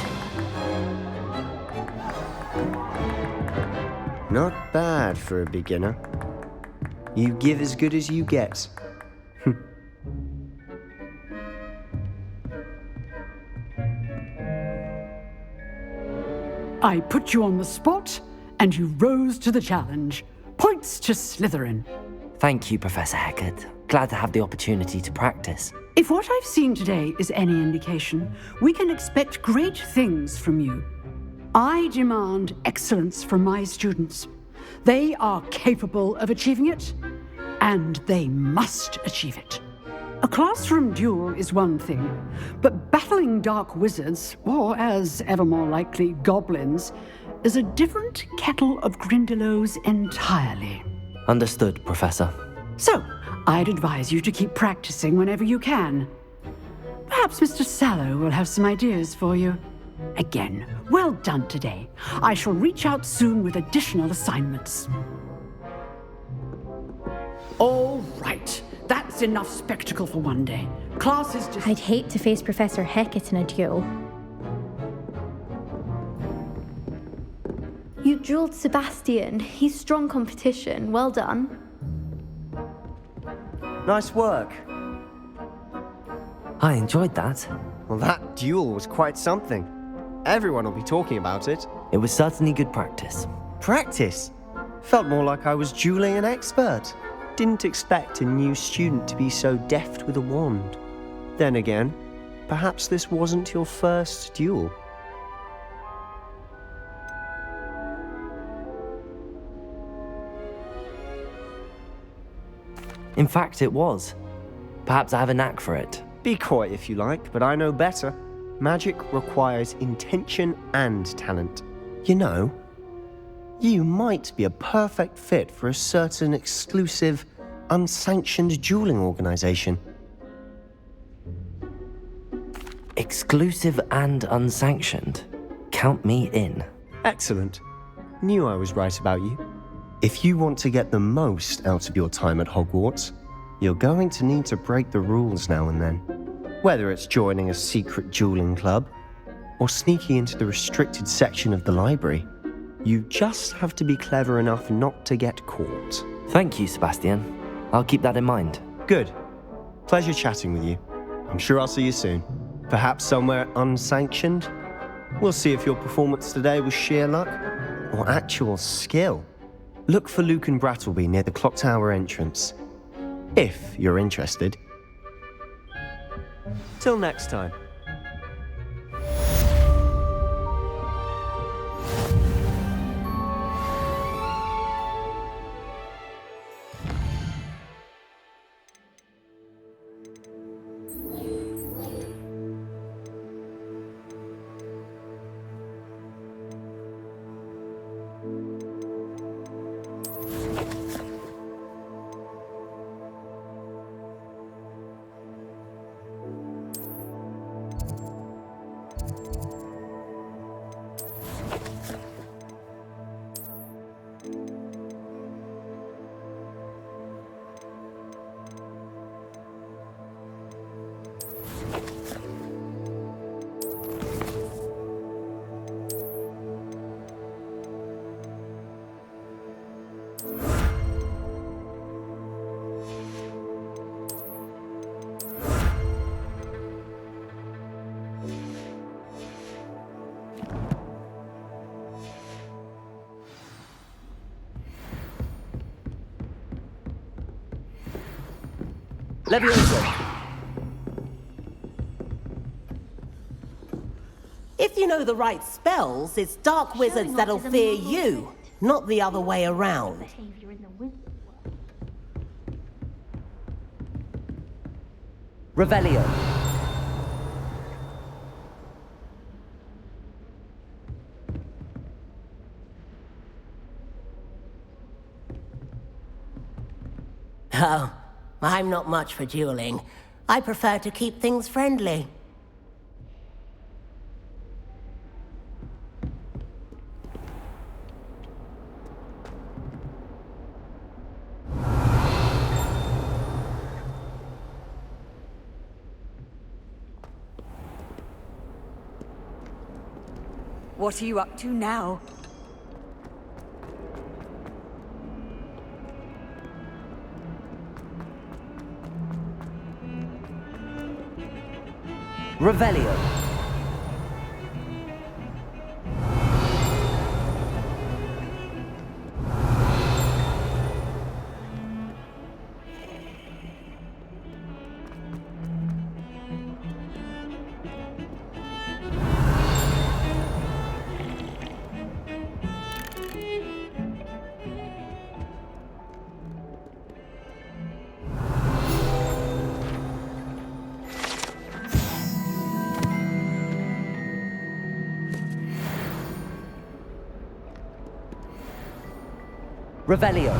Not bad for a beginner. You give as good as you get. I put you on the spot, and you rose to the challenge. Points to Slytherin. Thank you, Professor Hecat. Glad to have the opportunity to practice. If what I've seen today is any indication, we can expect great things from you. I demand excellence from my students. They are capable of achieving it, and they must achieve it. A classroom duel is one thing, but battling dark wizards, or as ever more likely, goblins, is a different kettle of Grindylows entirely. Understood, Professor. So, I'd advise you to keep practicing whenever you can. Perhaps Mr. Sallow will have some ideas for you. Again, well done today. I shall reach out soon with additional assignments. All right. That's enough spectacle for one day. Class is just... I'd hate to face Professor Hecat in a duel. You dueled Sebastian. He's strong competition. Well done. Nice work. I enjoyed that. Well, that duel was quite something. Everyone will be talking about it. It was certainly good practice. Practice? Felt more like I was dueling an expert. Didn't expect a new student to be so deft with a wand. Then again, perhaps this wasn't your first duel. In fact, it was. Perhaps I have a knack for it. Be coy if you like, but I know better. Magic requires intention and talent. You know, you might be a perfect fit for a certain exclusive, unsanctioned dueling organization. Exclusive and unsanctioned? Count me in. Excellent. Knew I was right about you. If you want to get the most out of your time at Hogwarts, you're going to need to break the rules now and then. Whether it's joining a secret dueling club, or sneaking into the restricted section of the library, you just have to be clever enough not to get caught. Thank you, Sebastian. I'll keep that in mind. Good. Pleasure chatting with you. I'm sure I'll see you soon. Perhaps somewhere unsanctioned? We'll see if your performance today was sheer luck or actual skill. Look for Luke and Brattleby near the clock tower entrance, if you're interested. Till next time. Levioso! If you know the right spells, it's dark wizards that'll fear you, not the other way around. Revelio. Oh, I'm not much for dueling. I prefer to keep things friendly. What are you up to now? Revelio. Revelio.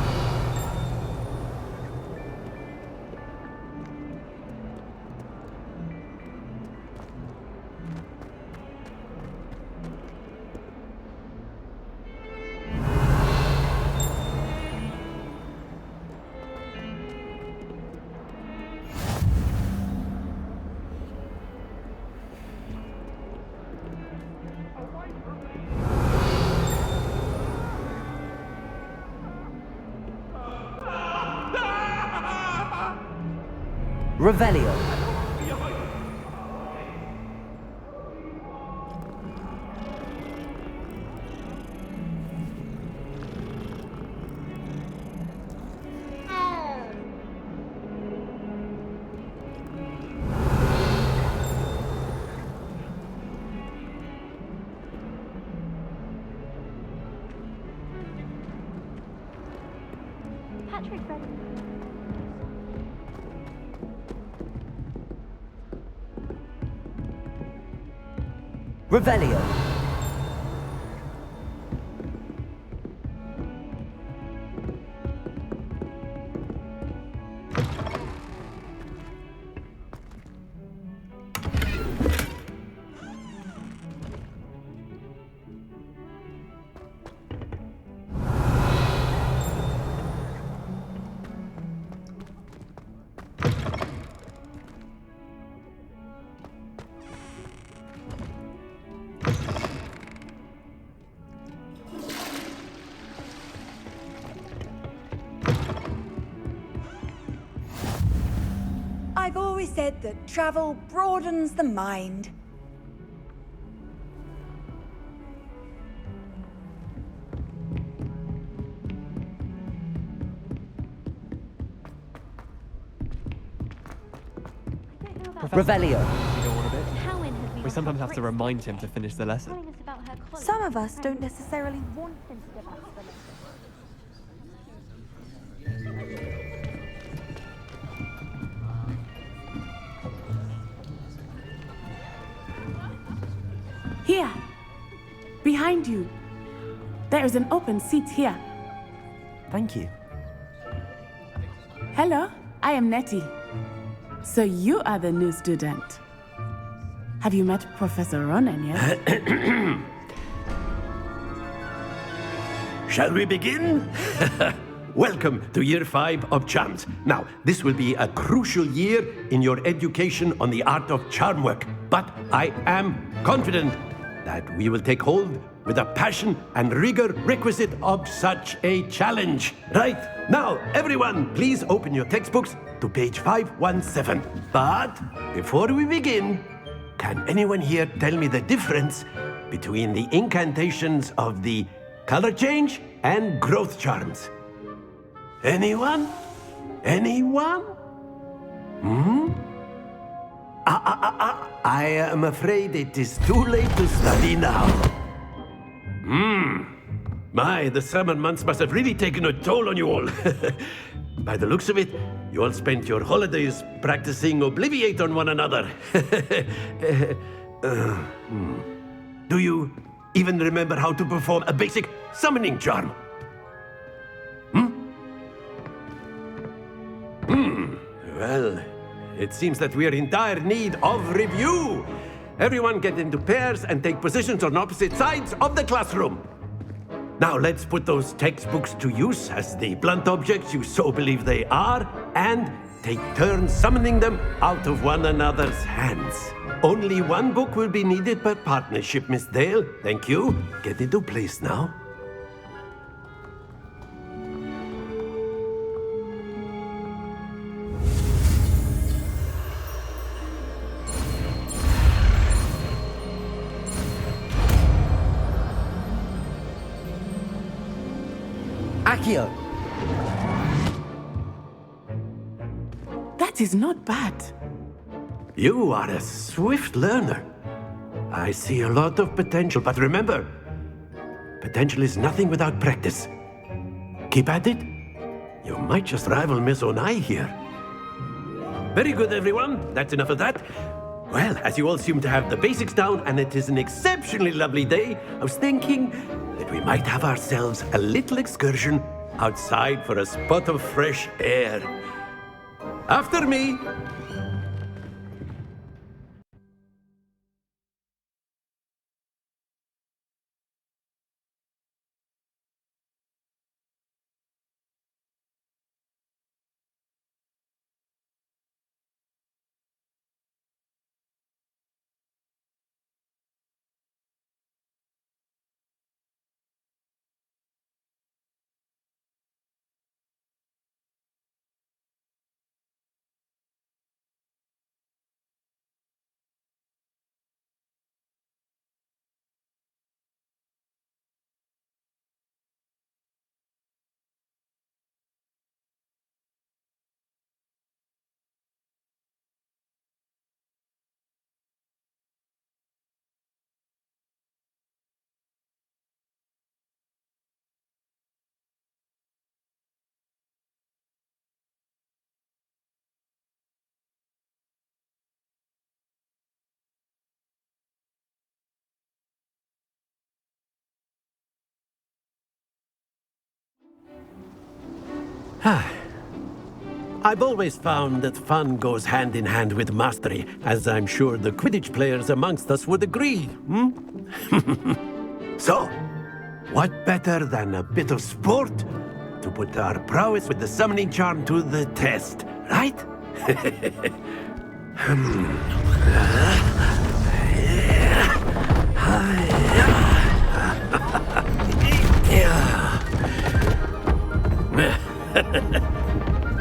Revelio. Patrick ready. Revelio. I've always said that travel broadens the mind. Revelio. You don't want a bit? We sometimes have to remind him to finish the lesson. Some of us don't necessarily want him to give us the lesson. Here, behind you. There is an open seat here. Thank you. Hello, I am Nettie. So you are the new student. Have you met Professor Ronan yet? Shall we begin? Welcome to Year 5 of Charms. Now, this will be a crucial year in your education on the art of charm work, but I am confident that we will take hold with the passion and rigor requisite of such a challenge. Right, now, everyone, please open your textbooks to page 517. But before we begin, can anyone here tell me the difference between the incantations of the color change and growth charms? Anyone? Anyone? Hmm? I am afraid it is too late to study now. My, the summer months must have really taken a toll on you all. By the looks of it, you all spent your holidays practicing Obliviate on one another. Do you even remember how to perform a basic summoning charm? Well, it seems that we are in dire need of review. Everyone get into pairs and take positions on opposite sides of the classroom. Now let's put those textbooks to use as the blunt objects you so believe they are, and take turns summoning them out of one another's hands. Only one book will be needed per partnership, Miss Dale. Thank you. Get into place now. Accio! That is not bad. You are a swift learner. I see a lot of potential, but remember, potential is nothing without practice. Keep at it. You might just rival Miss Onai here. Very good, everyone. That's enough of that. Well, as you all seem to have the basics down, and it is an exceptionally lovely day, I was thinking that we might have ourselves a little excursion outside for a spot of fresh air. After me! I've always found that fun goes hand in hand with mastery, as I'm sure the Quidditch players amongst us would agree, So, what better than a bit of sport to put our prowess with the summoning charm to the test, right?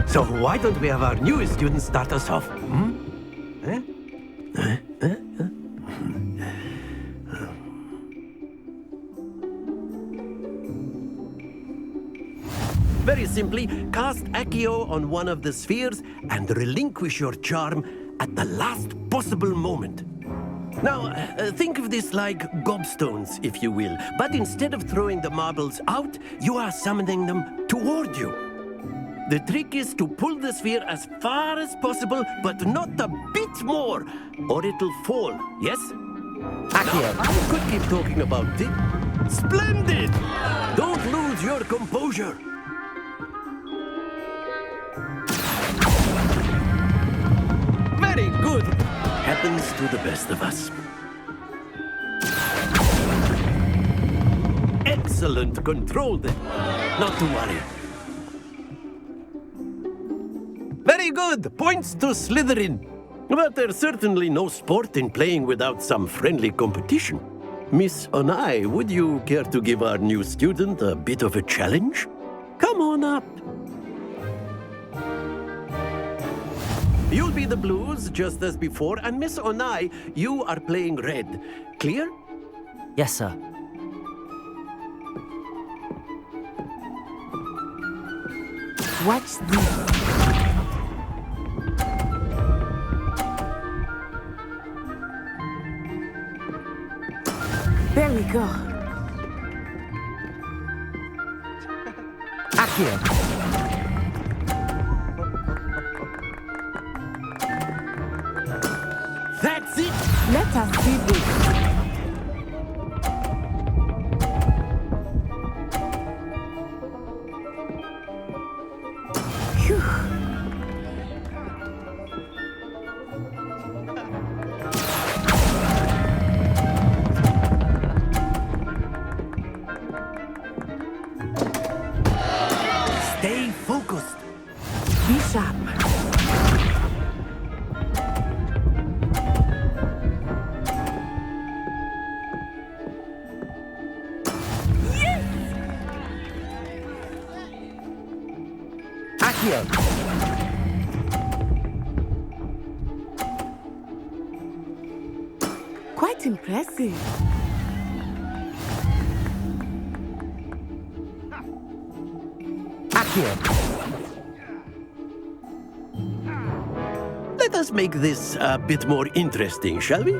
So why don't we have our newest student start us off? Very simply, cast Accio on one of the spheres and relinquish your charm at the last possible moment. Now, think of this like gobstones, if you will, but instead of throwing the marbles out, you are summoning them toward you. The trick is to pull the sphere as far as possible, but not a bit more, or it'll fall, yes? Accio, I could keep talking about it. Splendid! Don't lose your composure. Very good. Happens to the best of us. Excellent control then. Not to worry. Very good! Points to Slytherin. But there's certainly no sport in playing without some friendly competition. Miss Onai, would you care to give our new student a bit of a challenge? Come on up. You'll be the blues, just as before, and Miss Onai, you are playing red. Clear? Yes, sir. Watch this. go. Accio! That's it! Let us see this. Phew. Stay focused. Be sharp. Accio! Quite impressive. Accio! Let us make this a bit more interesting, shall we?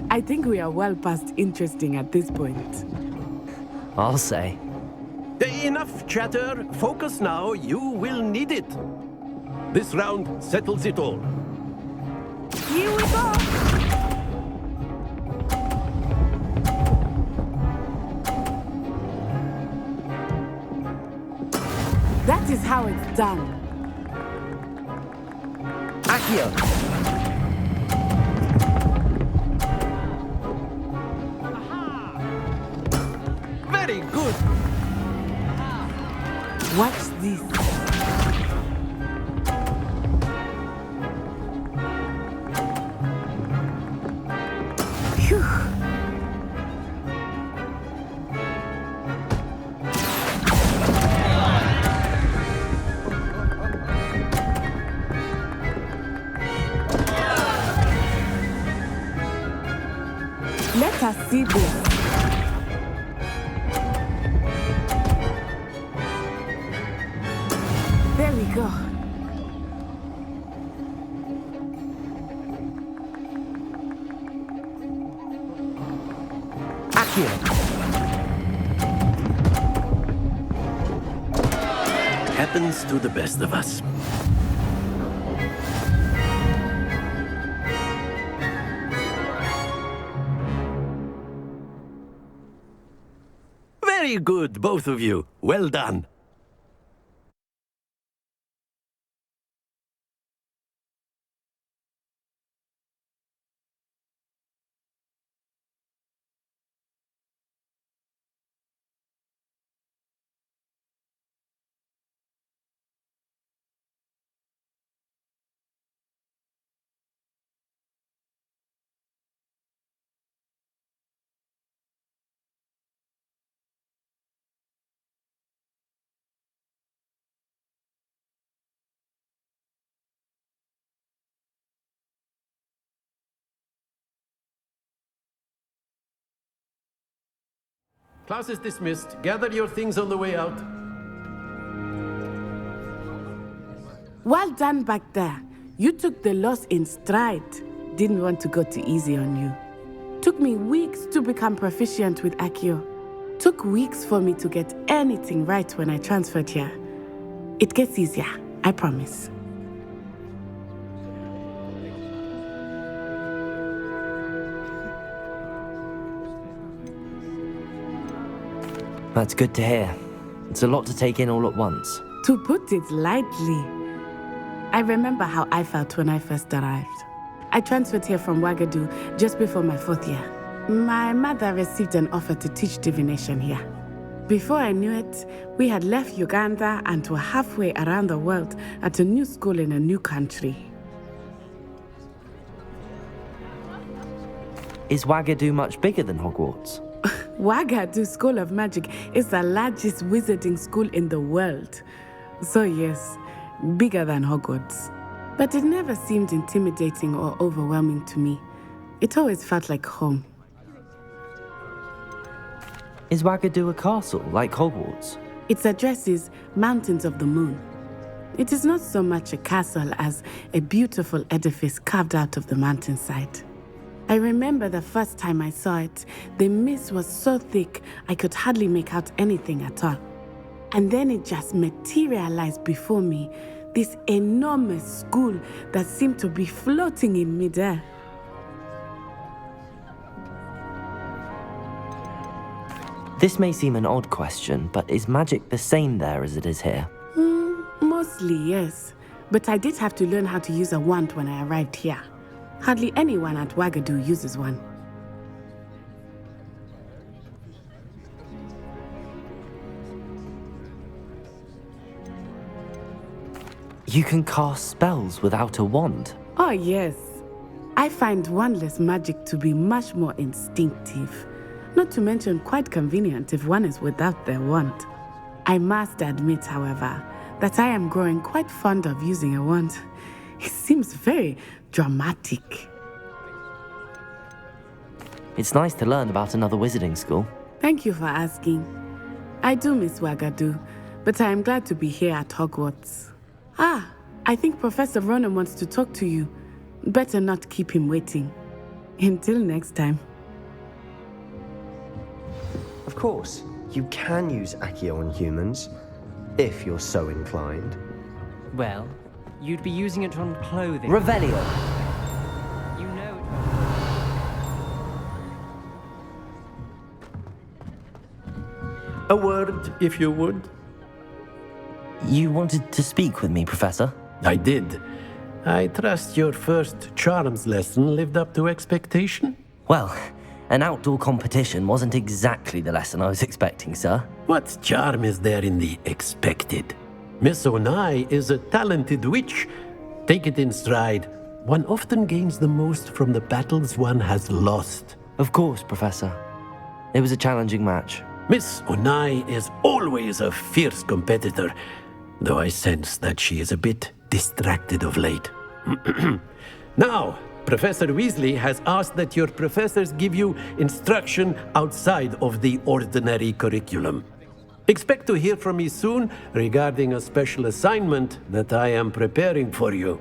I think we are well past interesting at this point. I'll say. Enough chatter. Focus now. You will need it. This round settles it all. Here we go! That is how it's done. Accio! Very good. Watch this. Phew. Let us see this. There we go. Accio! Happens to the best of us. Very good, both of you. Well done. Class is dismissed. Gather your things on the way out. Well done back there. You took the loss in stride. Didn't want to go too easy on you. Took me weeks to become proficient with Accio. Took weeks for me to get anything right when I transferred here. It gets easier, I promise. That's good to hear. It's a lot to take in all at once. To put it lightly, I remember how I felt when I first arrived. I transferred here from Ouagadougou just before my 4th year. My mother received an offer to teach divination here. Before I knew it, we had left Uganda and were halfway around the world at a new school in a new country. Is Ouagadougou much bigger than Hogwarts? Ouagadougou School of Magic is the largest wizarding school in the world. So yes, bigger than Hogwarts. But it never seemed intimidating or overwhelming to me. It always felt like home. Is Ouagadougou a castle, like Hogwarts? Its address is Mountains of the Moon. It is not so much a castle as a beautiful edifice carved out of the mountainside. I remember the first time I saw it, the mist was so thick I could hardly make out anything at all. And then it just materialized before me, this enormous school that seemed to be floating in midair. This may seem an odd question, but is magic the same there as it is here? Mostly, yes. But I did have to learn how to use a wand when I arrived here. Hardly anyone at Wagadu uses one. You can cast spells without a wand? Oh, yes. I find wandless magic to be much more instinctive. Not to mention quite convenient if one is without their wand. I must admit, however, that I am growing quite fond of using a wand. It seems very dramatic. It's nice to learn about another wizarding school. Thank you for asking. I do miss Wagadu, but I am glad to be here at Hogwarts. I think Professor Ronan wants to talk to you. Better not keep him waiting. Until next time. Of course, you can use Accio on humans, if you're so inclined. Well, you'd be using it on clothing. Revelio! You know it. A word, if you would. You wanted to speak with me, Professor? I did. I trust your first charms lesson lived up to expectation? Well, an outdoor competition wasn't exactly the lesson I was expecting, sir. What charm is there in the expected? Miss Onai is a talented witch. Take it in stride. One often gains the most from the battles one has lost. Of course, Professor. It was a challenging match. Miss Onai is always a fierce competitor, though I sense that she is a bit distracted of late. Now, Professor Weasley has asked that your professors give you instruction outside of the ordinary curriculum. Expect to hear from me soon regarding a special assignment that I am preparing for you.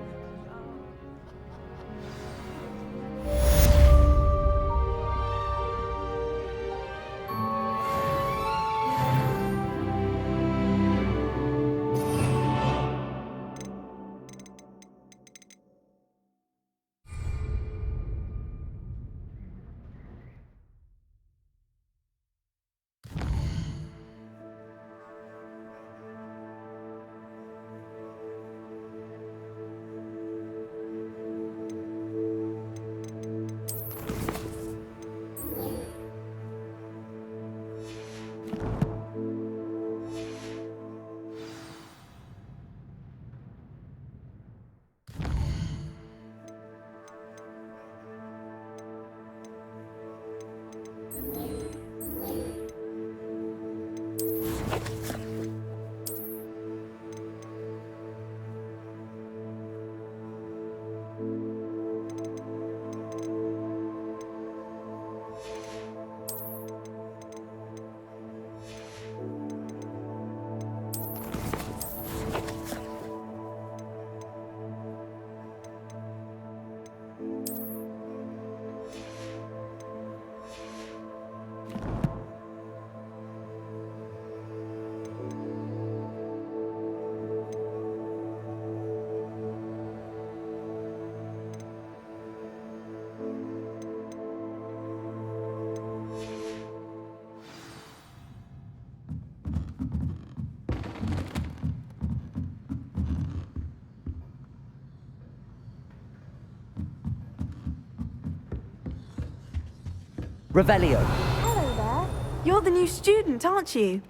Revelio! Hello there. You're the new student, aren't you?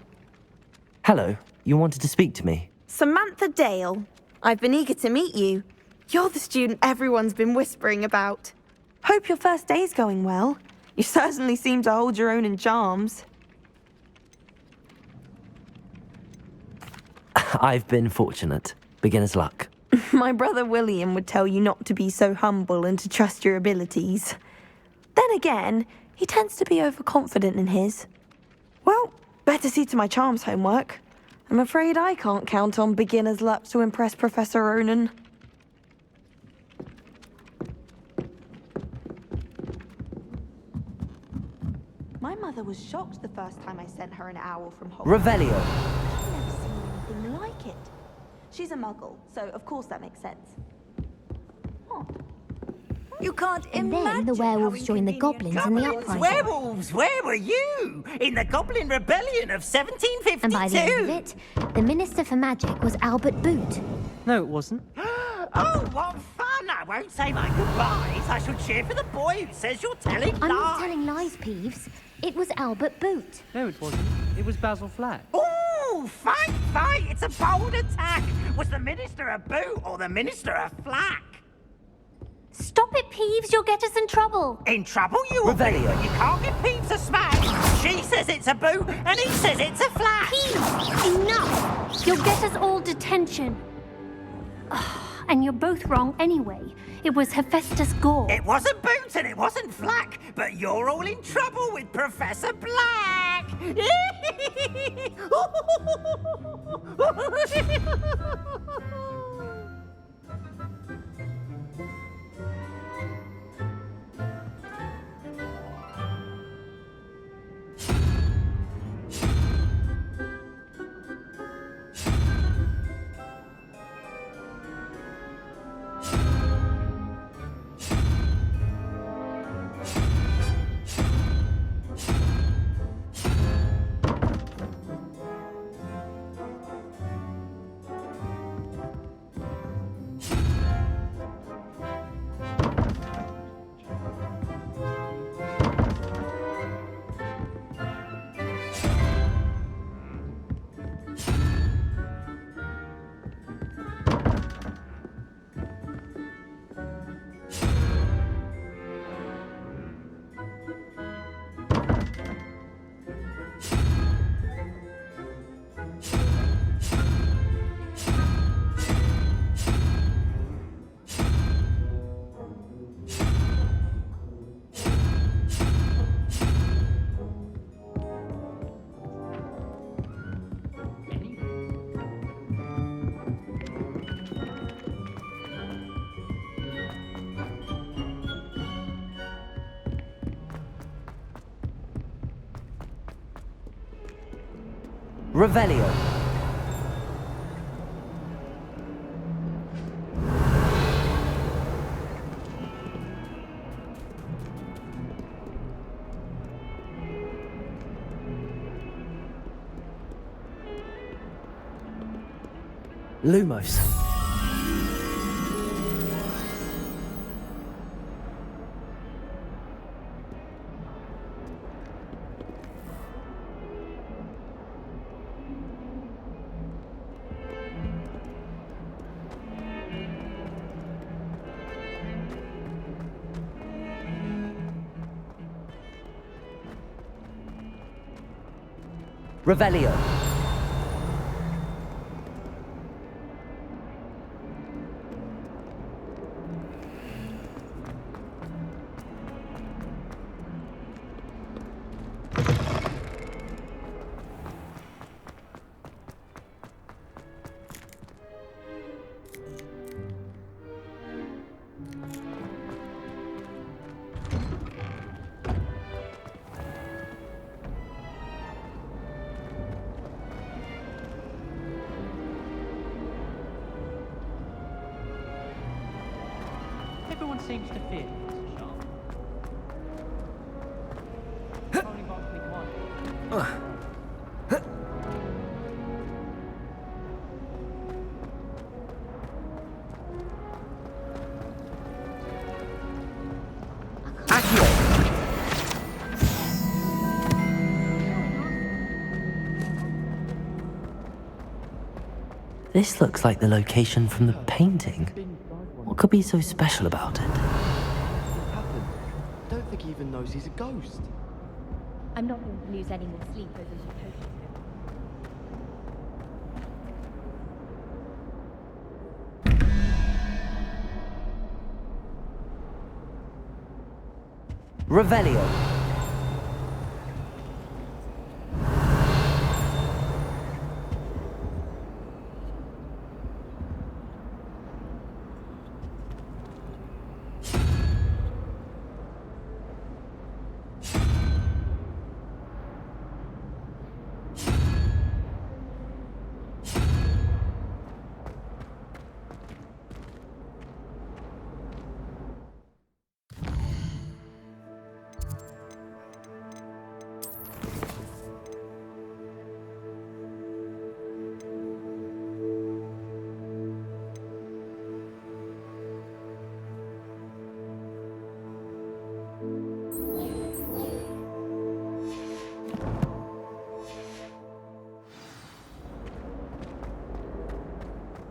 Hello, you wanted to speak to me? Samantha Dale. I've been eager to meet you. You're the student everyone's been whispering about. Hope your first day's going well. You certainly seem to hold your own in charms. I've been fortunate. Beginner's luck. My brother William would tell you not to be so humble and to trust your abilities. Then again, he tends to be overconfident in his. Well, better see to my charms homework. I'm afraid I can't count on beginner's luck to impress Professor Ronan. My mother was shocked the first time I sent her an owl from Hogwarts. Revelio. I've never seen anything like it. She's a muggle, so of course that makes sense. You can't And imagine. then the werewolves joined the goblins in the uprising. Werewolves, where were you? In the Goblin Rebellion of 1752? And by the end of it, the Minister for Magic was Albert Boot. No, it wasn't. Oh, what fun! I won't say my goodbyes. I shall cheer for the boy who says you're telling I'm lies. not telling lies, Peeves. It was Albert Boot. No, it wasn't. It was Basil Flack. Ooh, fight, fight! It's a bold attack. Was the Minister a boot or the Minister a flack? Stop it, Peeves. You'll get us in trouble. In trouble you will be, Revelio. but you can't give Peeves a smack. She says it's a boot, and he says it's a flack. Peeves, enough. You'll get us all detention. And you're both wrong anyway. It was Hephaestus Gore. It wasn't boot and it wasn't flack, but you're all in trouble with Professor Black. Revelio. Lumos. Revelio. Everyone seems to fear Professor Sharp. Probably Barkley Quiet. This looks like the location from the painting. What could be so special about it? What happened? I don't think he even knows he's a ghost. I'm not going to lose any more sleep over you potions. Revelio.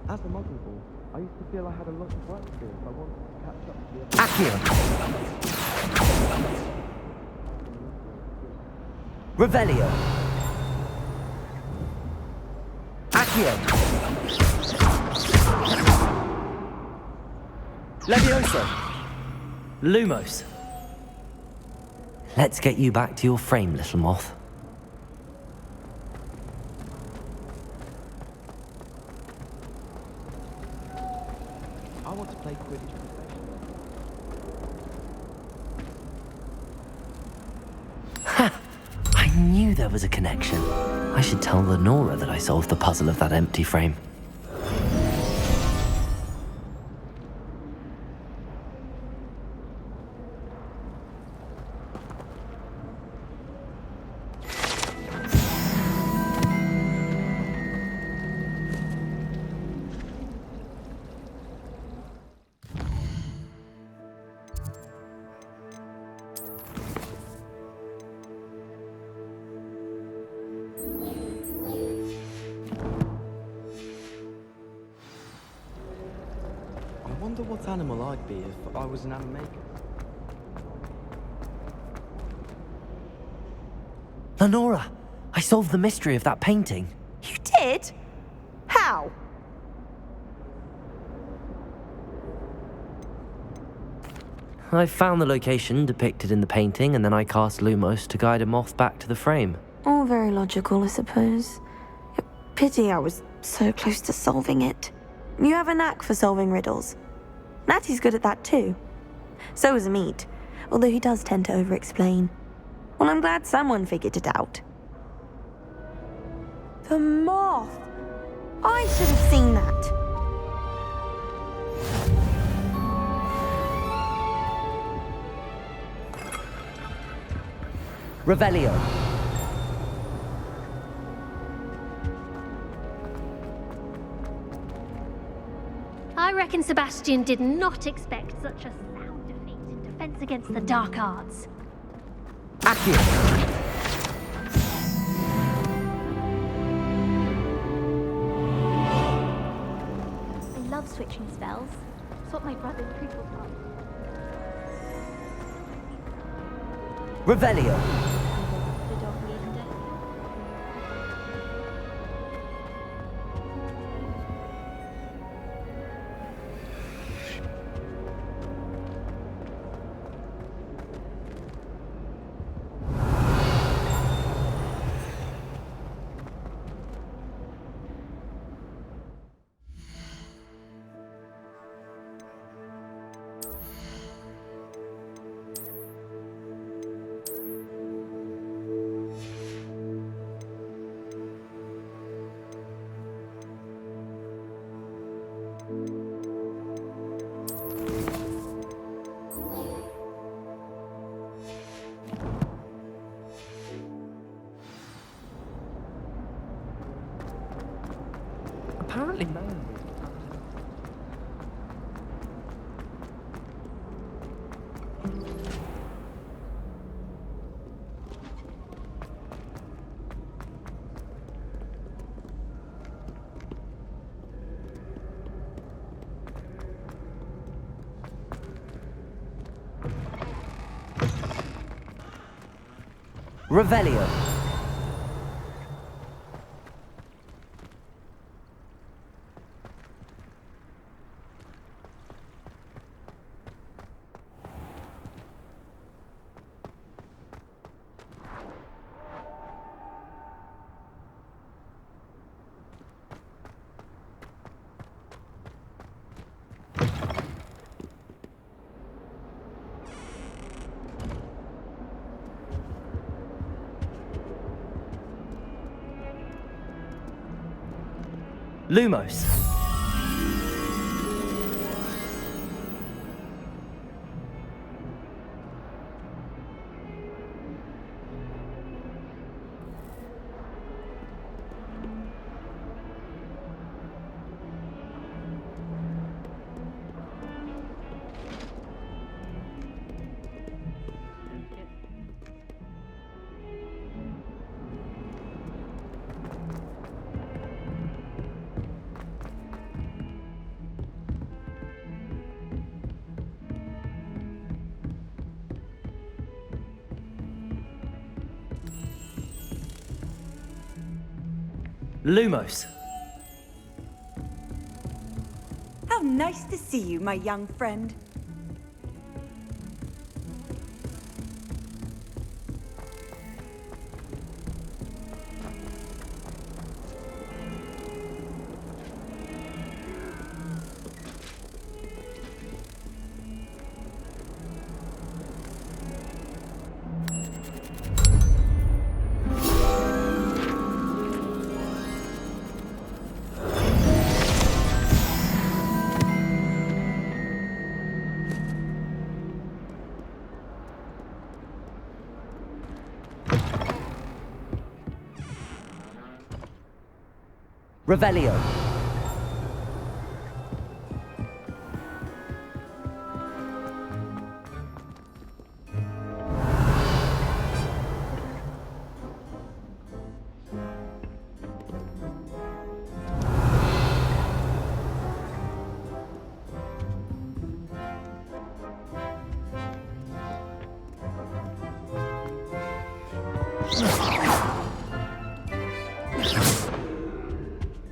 As a Muggle Ball, I used to feel I had a lot of work to do if I wanted to catch up to the Accio! Revelio! Accio! Levioso! Lumos! Let's get you back to your frame, little moth. I want to play Quidditch professionally. Ha! I knew there was a connection. I should tell Lenora that I solved the puzzle of that empty frame. I wonder what animal I'd be if I was an animaker. Lenora! I solved the mystery of that painting. You did? How? I found the location depicted in the painting, and then I cast Lumos to guide a moth back to the frame. All very logical, I suppose. Pity I was so close to solving it. You have a knack for solving riddles. Natty's good at that too. So is Amit, although he does tend to over-explain. Well, I'm glad someone figured it out. The moth! I should have seen that. Revelio. I reckon Sebastian did not expect such a sound defeat in defense against the dark arts. Accio. I love switching spells. It's what my brother Pupil taught me. Revelio. Apparently, man. Revelio. Lumos. Lumos. How nice to see you, my young friend. Revelio.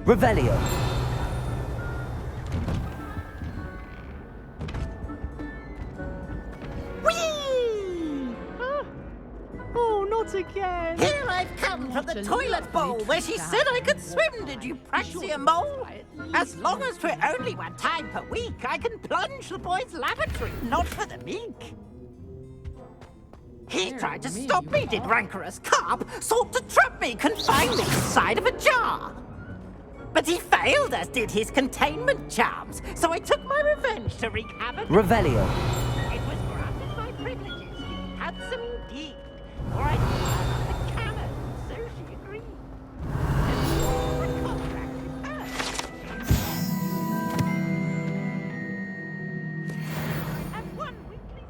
Revelio. Whee! Oh, not again. Here I've come from the toilet bowl where she said I could swim. Did you praxia mole? As long as for only 1 time per week, I can plunge the boy's lavatory, not for the meek. He tried to stop me, did rancorous carp, sought to trap me, confine me inside of a jar. But he failed, as did his containment charms, so I took my revenge to wreak havoc. Revelio. It was granted my privileges, we had some indeed, for I fired the cannon, so she agreed. The contract with her. I have 1 weekly.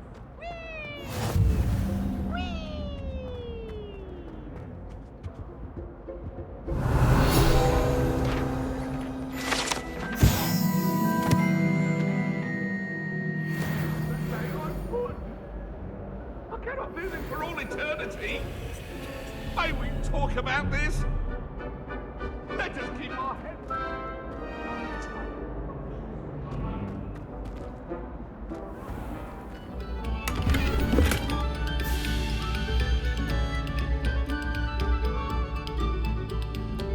I cannot do this for all eternity. May we talk about this? Let us keep our heads.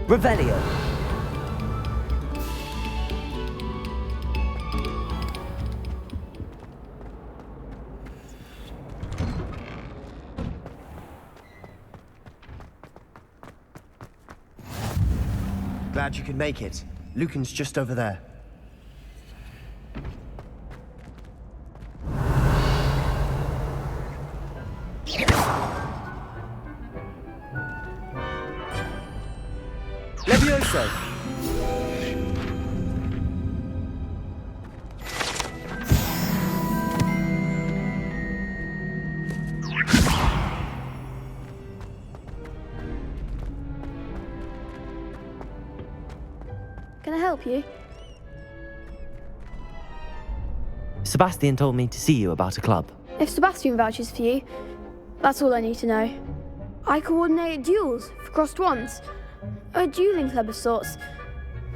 Revelio. Glad you could make it. Lucan's just over there. Levioso. Can I help you? Sebastian told me to see you about a club. If Sebastian vouches for you, that's all I need to know. I coordinate duels for crossed wands. A dueling club of sorts.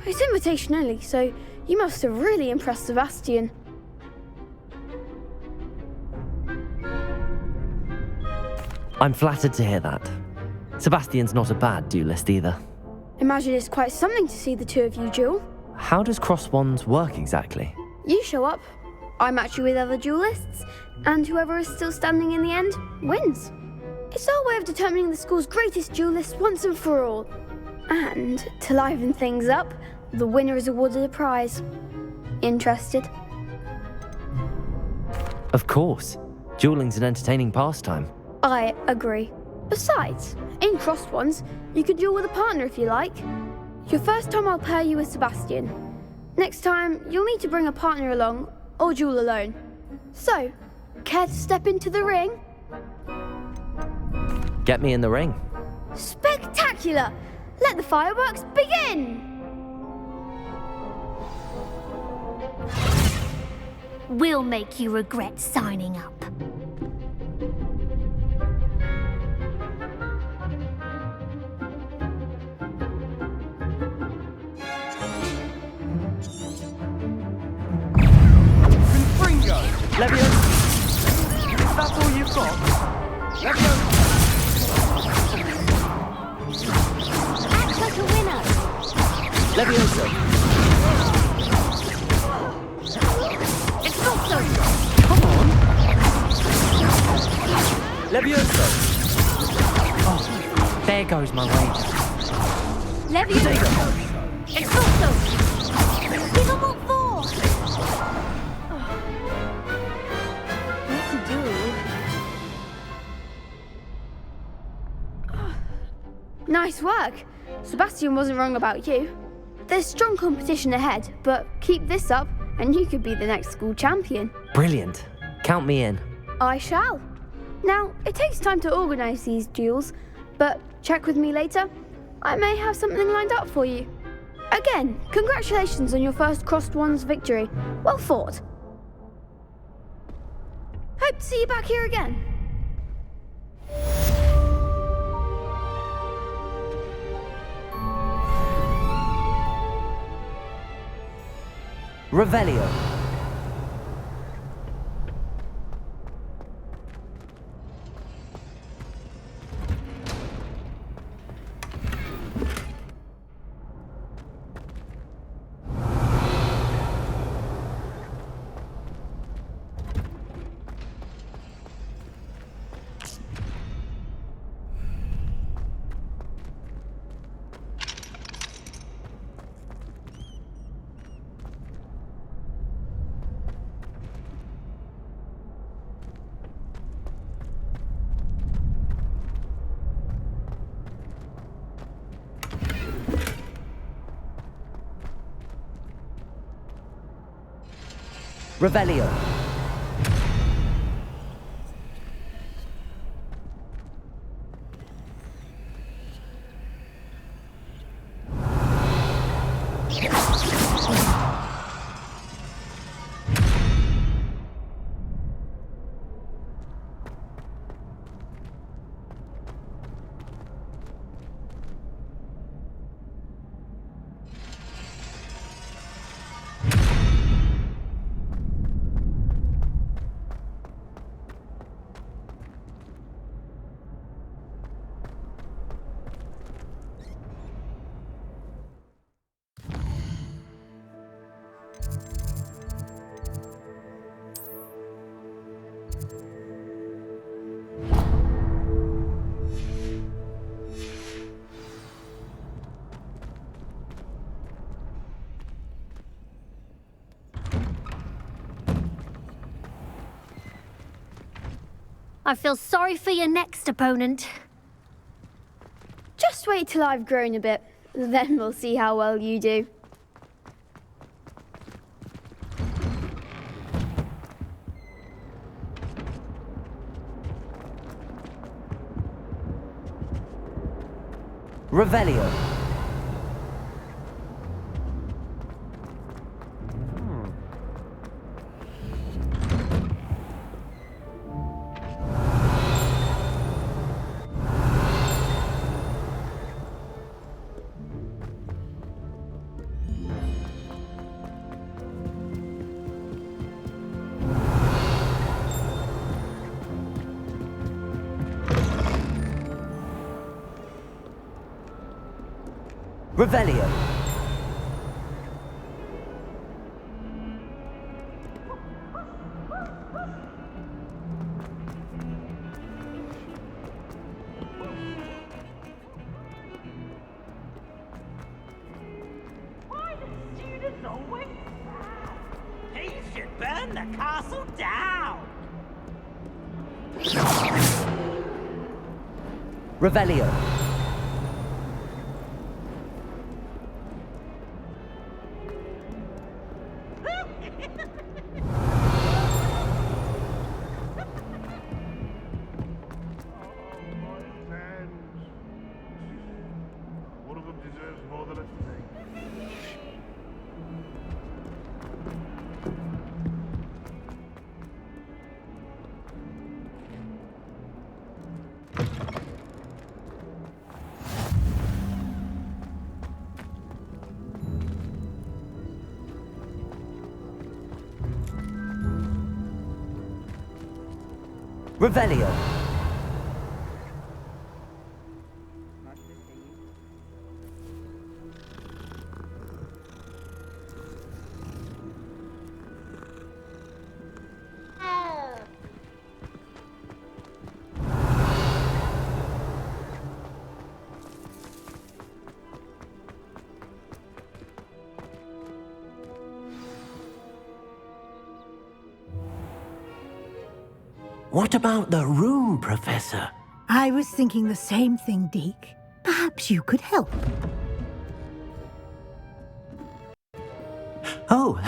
It's invitation only, so you must have really impressed Sebastian. I'm flattered to hear that. Sebastian's not a bad duelist either. Imagine it's quite something to see the two of you duel. How does cross wands work exactly? You show up, I match you with other duelists, and whoever is still standing in the end wins. It's our way of determining the school's greatest duelist once and for all. And to liven things up, the winner is awarded a prize. Interested? Of course. Dueling's an entertaining pastime. I agree. Besides, in crossed ones, you could duel with a partner if you like. Your first time I'll pair you with Sebastian. Next time, you'll need to bring a partner along, or duel alone. So, care to step into the ring? Get me in the ring. Spectacular! Let the fireworks begin! We'll make you regret signing up. Act like a winner. Levioso. It's not so. Come on. Levioso. Oh, there goes my wager. Levioso. It's not so. Give him all four. What to do? Nice work. Sebastian wasn't wrong about you. There's strong competition ahead, but keep this up and you could be the next school champion. Brilliant. Count me in. I shall. Now, it takes time to organise these duels, but check with me later. I may have something lined up for you. Again, congratulations on your first Crossed Wands victory. Well fought. Hope to see you back here again. Revelio. Revelio. I feel sorry for your next opponent. Just wait till I've grown a bit, then we'll see how well you do. Revelio. Revelio. Why do students always He should burn the castle down! Revelio. One of them deserves more than a thing. Revelio. What about the room, Professor? I was thinking the same thing, Deke. Perhaps you could help. Oh,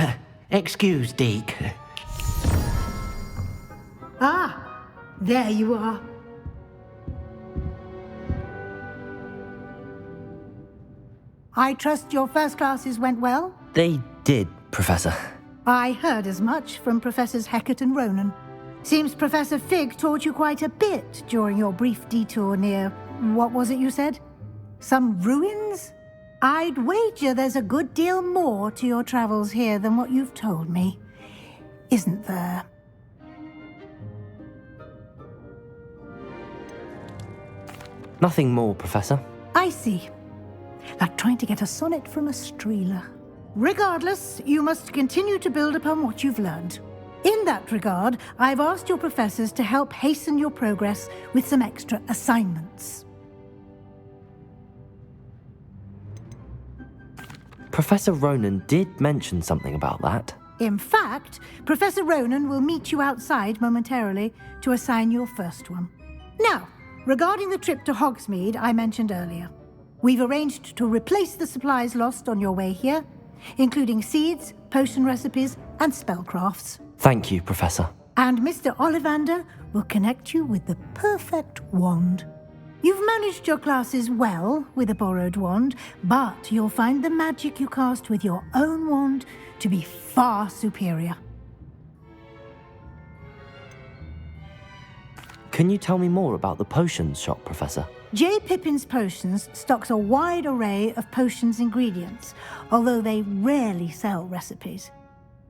excuse, Deke. Ah, there you are. I trust your first classes went well? They did, Professor. I heard as much from Professors Hecat and Ronan. Seems Professor Fig taught you quite a bit during your brief detour near... what was it you said? Some ruins? I'd wager there's a good deal more to your travels here than what you've told me. Isn't there? Nothing more, Professor. I see. Like trying to get a sonnet from a streeler. Regardless, you must continue to build upon what you've learned. In that regard, I've asked your professors to help hasten your progress with some extra assignments. Professor Ronan did mention something about that. In fact, Professor Ronan will meet you outside momentarily to assign your first one. Now, regarding the trip to Hogsmeade I mentioned earlier, we've arranged to replace the supplies lost on your way here, including seeds, potion recipes, and spellcrafts. Thank you, Professor. And Mr. Ollivander will connect you with the perfect wand. You've managed your classes well with a borrowed wand, but you'll find the magic you cast with your own wand to be far superior. Can you tell me more about the potions shop, Professor? J. Pippin's Potions stocks a wide array of potions ingredients, although they rarely sell recipes.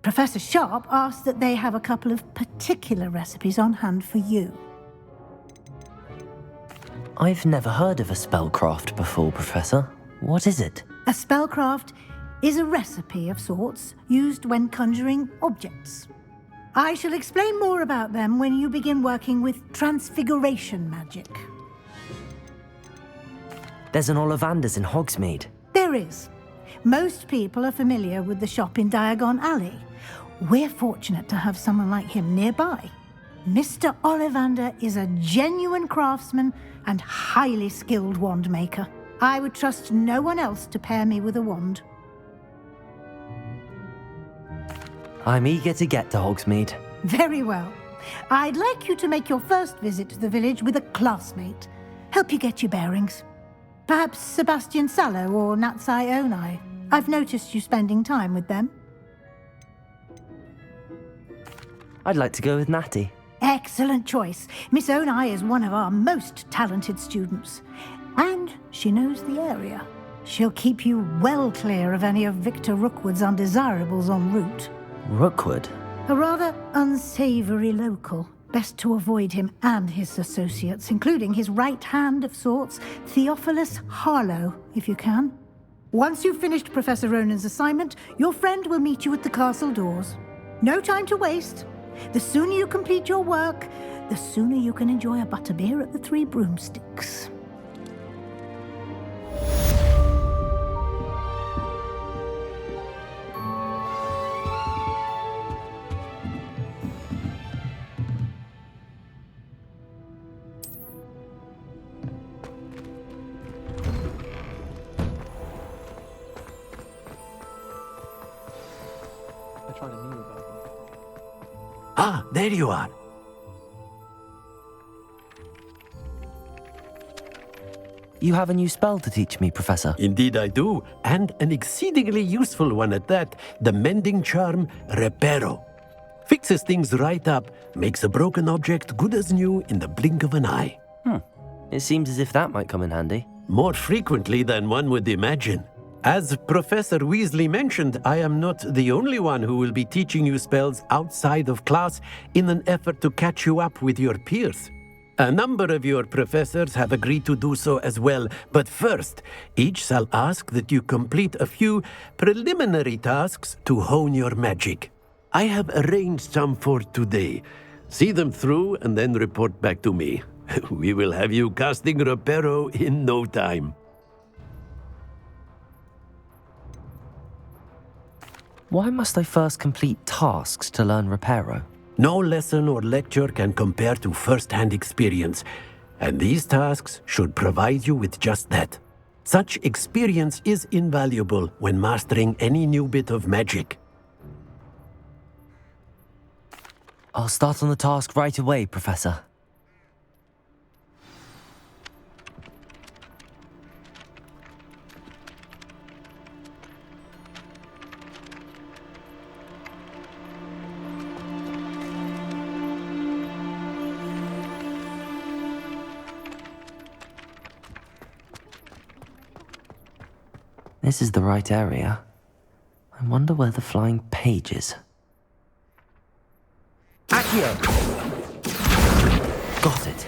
Professor Sharp asked that they have a couple of particular recipes on hand for you. I've never heard of a spellcraft before, Professor. What is it? A spellcraft is a recipe of sorts used when conjuring objects. I shall explain more about them when you begin working with transfiguration magic. There's an Ollivander's in Hogsmeade. There is. Most people are familiar with the shop in Diagon Alley. We're fortunate to have someone like him nearby. Mr. Ollivander is a genuine craftsman and highly skilled wand maker. I would trust no one else to pair me with a wand. I'm eager to get to Hogsmeade. Very well. I'd like you to make your first visit to the village with a classmate. Help you get your bearings. Perhaps Sebastian Sallow or Natsai Onai. I've noticed you spending time with them. I'd like to go with Natty. Excellent choice. Miss Onai is one of our most talented students. And she knows the area. She'll keep you well clear of any of Victor Rookwood's undesirables en route. Rookwood? A rather unsavory local. Best to avoid him and his associates, including his right hand of sorts, Theophilus Harlow, if you can. Once you've finished Professor Ronan's assignment, your friend will meet you at the castle doors. No time to waste. The sooner you complete your work, the sooner you can enjoy a butterbeer at the Three Broomsticks. Ah, there you are. You have a new spell to teach me, Professor. Indeed I do, and an exceedingly useful one at that. The mending charm, Reparo. Fixes things right up, makes a broken object good as new in the blink of an eye. It seems as if that might come in handy. More frequently than one would imagine. As Professor Weasley mentioned, I am not the only one who will be teaching you spells outside of class in an effort to catch you up with your peers. A number of your professors have agreed to do so as well, but first, each shall ask that you complete a few preliminary tasks to hone your magic. I have arranged some for today. See them through and then report back to me. We will have you casting Reparo in no time. Why must I first complete tasks to learn Reparo? No lesson or lecture can compare to first-hand experience, and these tasks should provide you with just that. Such experience is invaluable when mastering any new bit of magic. I'll start on the task right away, Professor. This is the right area. I wonder where the flying page is. Accio! Got it.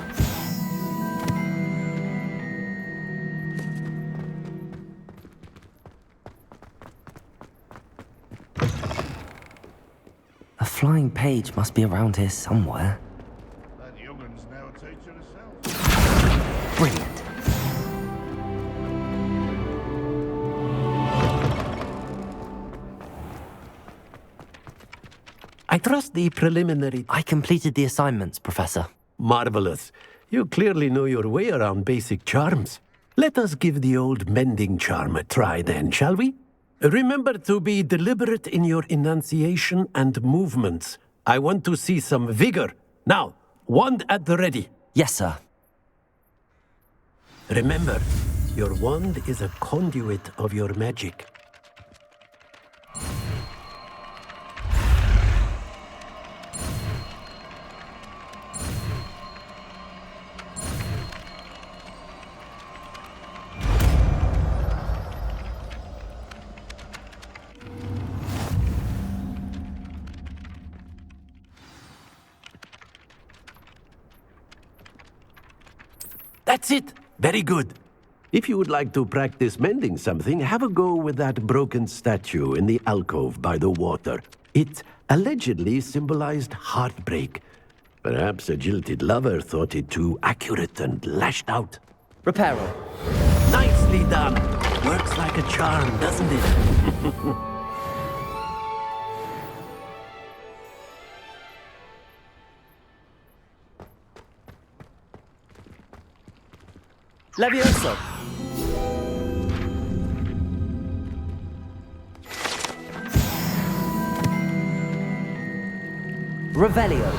A flying page must be around here somewhere. That youngun's now a teacher herself. Brilliant. I trust the preliminary... I completed the assignments, Professor. Marvelous. You clearly know your way around basic charms. Let us give the old mending charm a try then, shall we? Remember to be deliberate in your enunciation and movements. I want to see some vigor. Now, wand at the ready. Yes, sir. Remember, your wand is a conduit of your magic. That's it! Very good. If you would like to practice mending something, have a go with that broken statue in the alcove by the water. It allegedly symbolized heartbreak. Perhaps a jilted lover thought it too accurate and lashed out. Reparo. Nicely done! Works like a charm, doesn't it? Levioso! Revelio!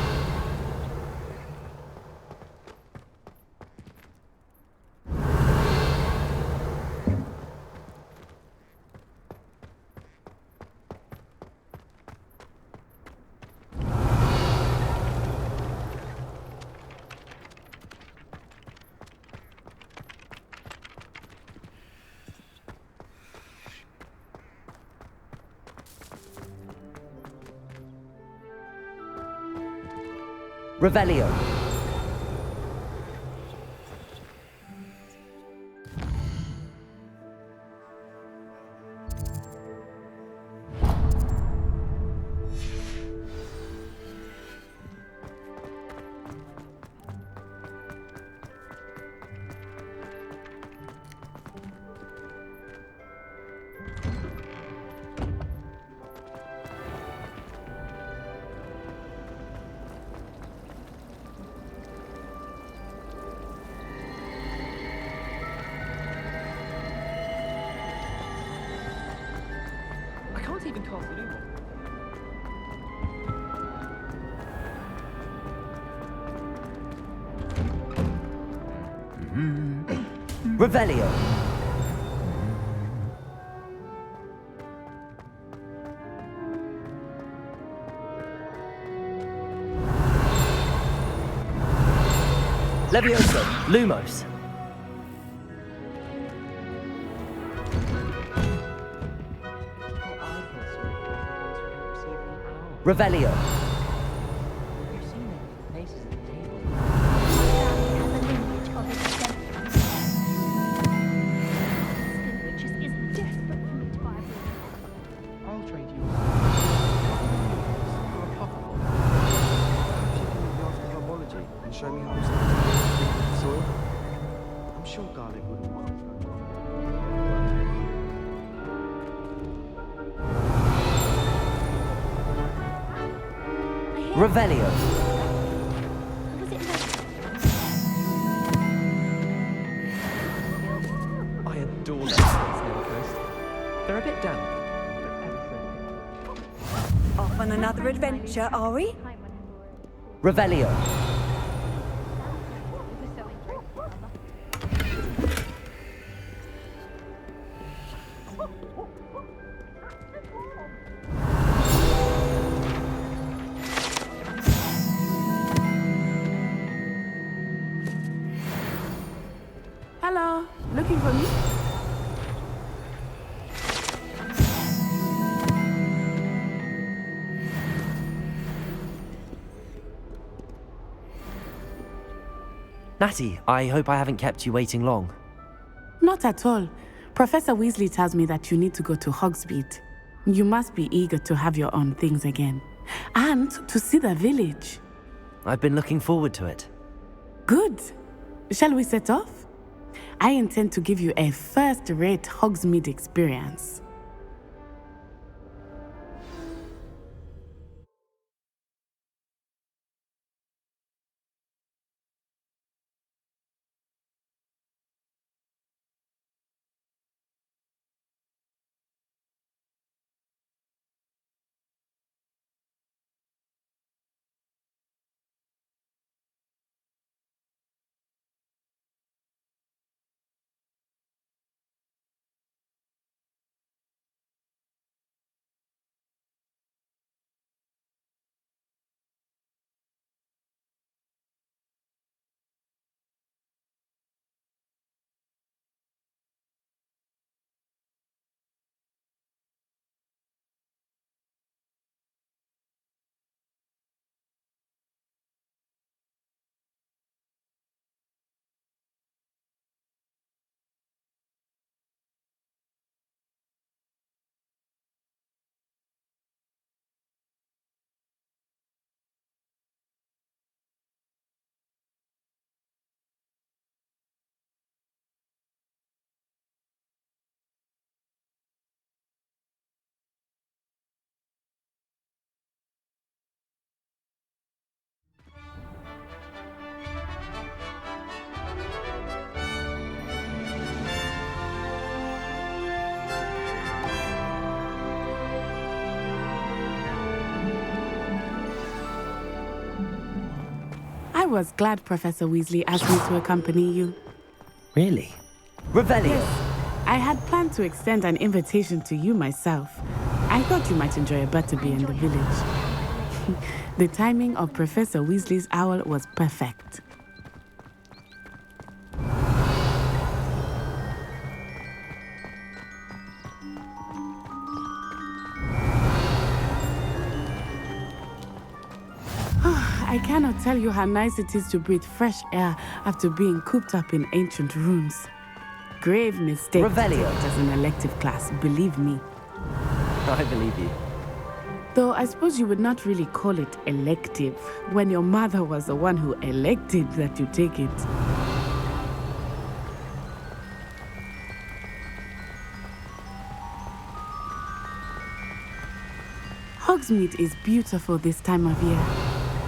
Revelio. Even cast a new one. Revelio. Levioso. Lumos. Revelio. You've seen the faces at the table. I'll trade you for a couple of Perhaps you can grasp the herbology and show me how I'm supposed to treat the soil. I'm sure garlic wouldn't mind. I Revelio. I adore those snail coast. They're a bit damp. Off on another adventure, are we? Revelio. Hello, looking for me? Natty, I hope I haven't kept you waiting long. Not at all. Professor Weasley tells me that you need to go to Hogsmeade. You must be eager to have your own things again. And to see the village. I've been looking forward to it. Good. Shall we set off? I intend to give you a first-rate Hogsmeade experience. I was glad Professor Weasley asked me to accompany you. Really? Revelio! Yes, I had planned to extend an invitation to you myself. I thought you might enjoy a butterbeer in the village. The timing of Professor Weasley's owl was perfect. I cannot tell you how nice it is to breathe fresh air after being cooped up in ancient rooms. Grave mistake to take it as an elective class, believe me. I believe you. Though I suppose you would not really call it elective when your mother was the one who elected that you take it. Hogsmeade is beautiful this time of year.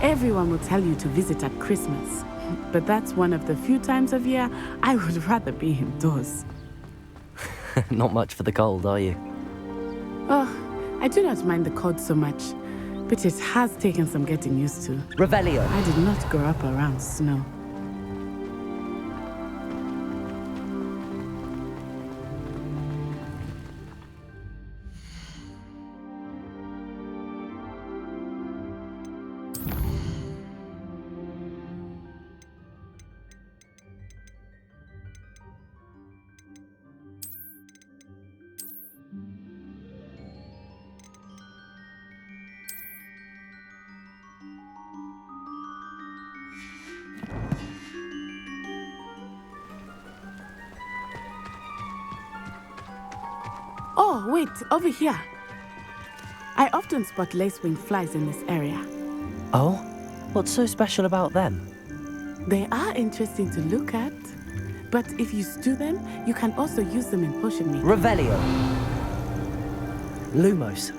Everyone will tell you to visit at Christmas, but that's one of the few times of year I would rather be indoors. Not much for the cold, are you? Oh, I do not mind the cold so much, but it has taken some getting used to. Revelio! I did not grow up around snow. Oh, wait, over here. I often spot lacewing flies in this area. Oh? What's so special about them? They are interesting to look at, but if you stew them, you can also use them in potion making. Revelio! Lumos.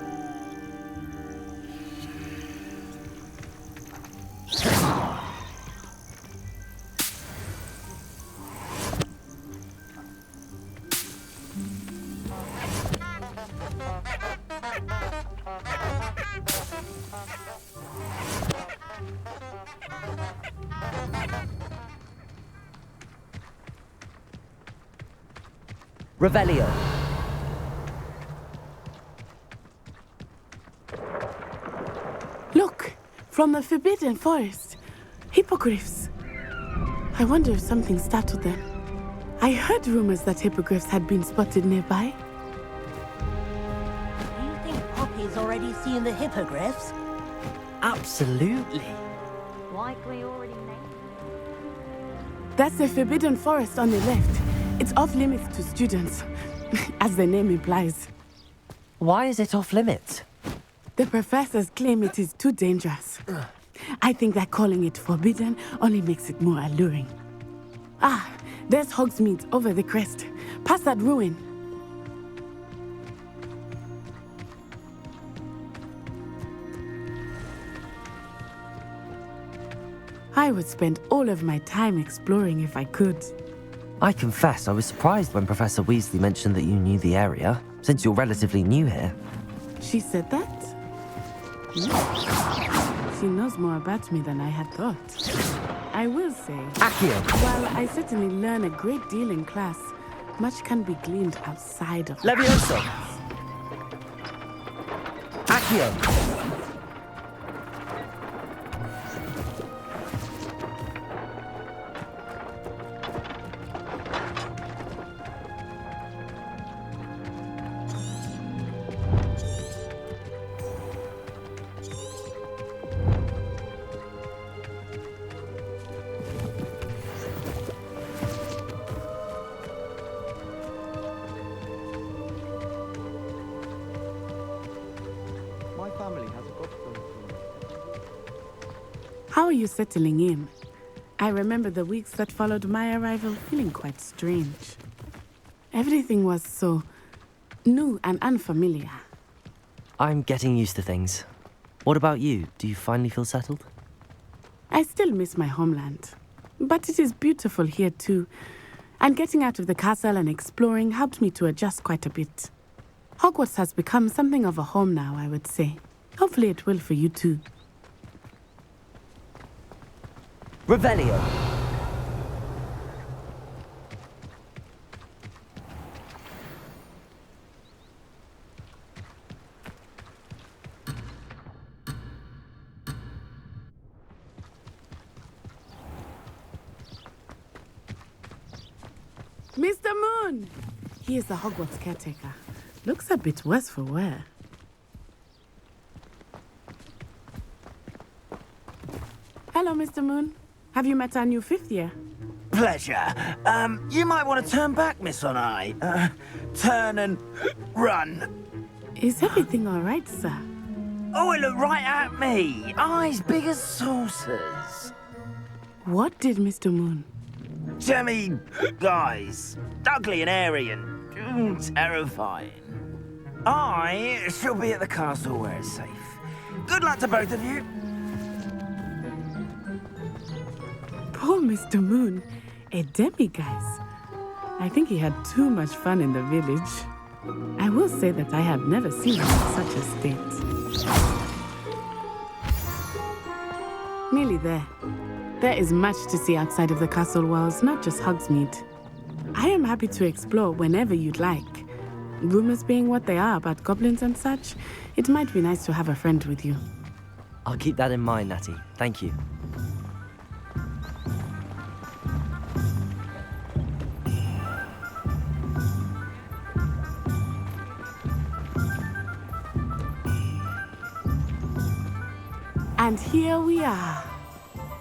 Revelio. Look, from the Forbidden Forest. Hippogriffs. I wonder if something startled them. I heard rumors that hippogriffs had been spotted nearby. Do you think Poppy's already seen the hippogriffs? Absolutely. Likely already named. That's the Forbidden Forest on the left. It's off limits to students, as the name implies. Why is it off limits? The professors claim it is too dangerous. I think that calling it forbidden only makes it more alluring. Ah, there's Hogsmeade over the crest. Past that ruin. I would spend all of my time exploring if I could. I confess I was surprised when Professor Weasley mentioned that you knew the area, since you're relatively new here. She said that? She knows more about me than I had thought. I will say, Accio! while I certainly learn a great deal in class, much can be gleaned outside of Levioso! Accio! My family has a godson. How are you settling in? I remember the weeks that followed my arrival feeling quite strange. Everything was so new and unfamiliar. I'm getting used to things. What about you? Do you finally feel settled? I still miss my homeland, but it is beautiful here too. And getting out of the castle and exploring helped me to adjust quite a bit. Hogwarts has become something of a home now, I would say. Hopefully it will for you too. Revelio! Mr. Moon! He is the Hogwarts caretaker. Looks a bit worse for wear. Hello, Mr. Moon. Have you met our new fifth year? Pleasure. You might want to turn back, Miss On-Eye. Turn and run. Is everything all right, sir? Oh, it looked right at me. Eyes big as saucers. What did Mr. Moon? Jemmy guys. Ugly and airy and terrifying. I shall be at the castle where it's safe. Good luck to both of you. Poor Mr. Moon. A demiguise. I think he had too much fun in the village. I will say that I have never seen him in such a state. Nearly there. There is much to see outside of the castle walls, not just Hogsmeade. I am happy to explore whenever you'd like. Rumors being what they are about goblins and such, it might be nice to have a friend with you. I'll keep that in mind, Natty. Thank you. And here we are.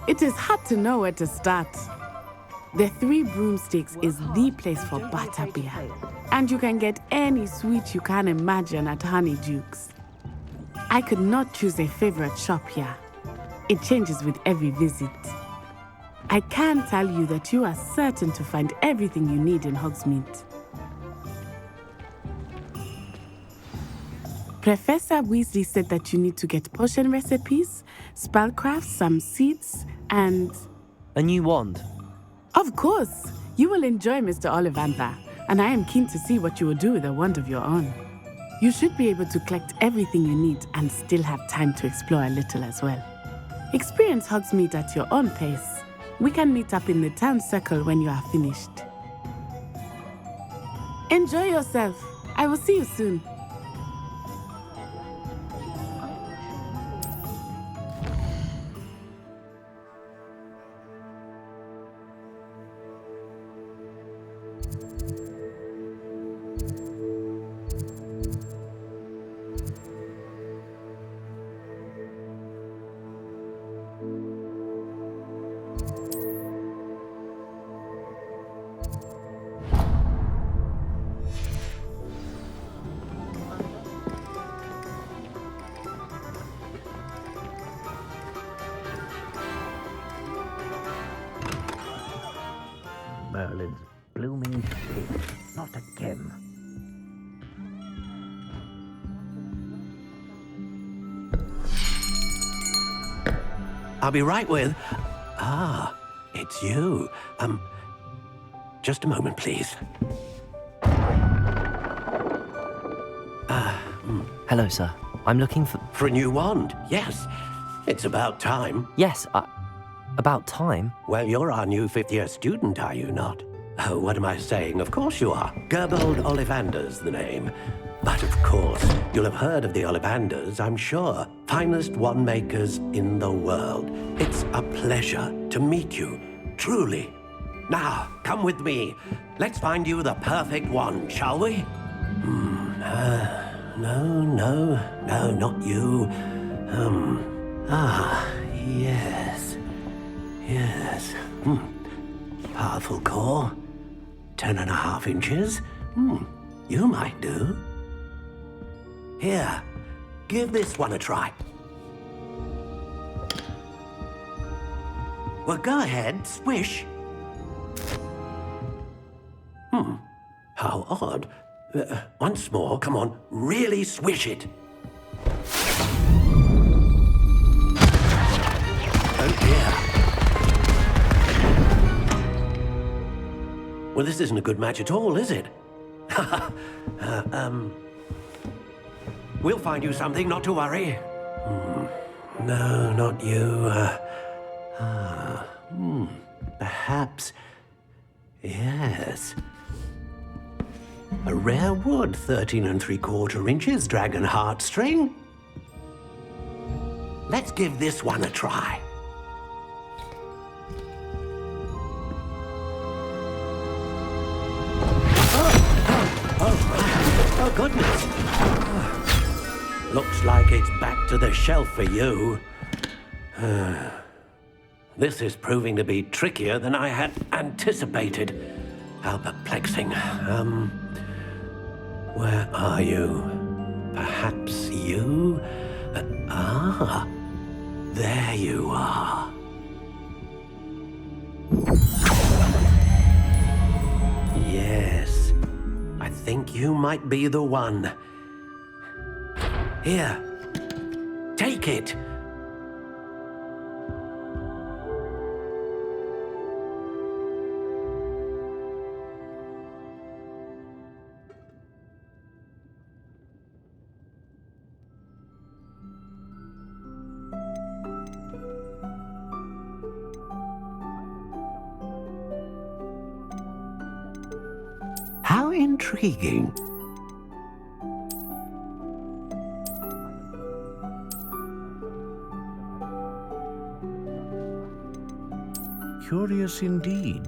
It is hard to know where to start. The Three Broomsticks is the place for butterbeer. And you can get any sweet you can imagine at Honeydukes. I could not choose a favorite shop here. It changes with every visit. I can tell you that you are certain to find everything you need in Hogsmeade. Professor Weasley said that you need to get potion recipes, spellcraft, some seeds, and... A new wand? Of course! You will enjoy Mr. Ollivander, and I am keen to see what you will do with a wand of your own. You should be able to collect everything you need and still have time to explore a little as well. Experience Hogsmeade at your own pace. We can meet up in the town circle when you are finished. Enjoy yourself. I will see you soon. Merlin's blooming pig. Not again. I'll be right with... Ah, it's you. Just a moment, please. Hello, sir. I'm looking for... For a new wand, yes. It's about time. Yes, about time? Well, you're our new fifth-year student, are you not? Oh, what am I saying? Of course you are. Gerbold Ollivander's the name. But of course, you'll have heard of the Ollivanders, I'm sure. Finest wand makers in the world. It's a pleasure to meet you, truly. Now, come with me. Let's find you the perfect wand, shall we? No, not you. Yes. Powerful core. 10.5 inches. You might do. Here, give this one a try. Well, go ahead, swish. How odd. Once more, come on, really swish it. Oh dear. Well, this isn't a good match at all, is it? We'll find you something, not to worry. No, not you. Perhaps... Yes. A rare wood, 13 3/4 inches, dragon heartstring. Let's give this one a try. Oh, goodness. Looks like it's back to the shelf for you. This is proving to be trickier than I had anticipated. How perplexing. Where are you? Perhaps you? There you are. Yes, I think you might be the one. Here, take it. How intriguing. Curious indeed.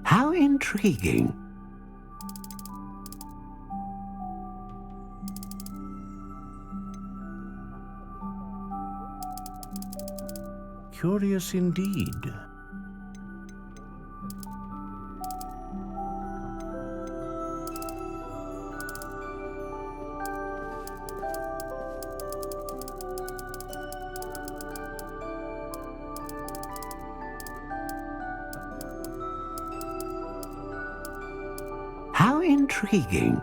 How intriguing. Curious indeed. How intriguing.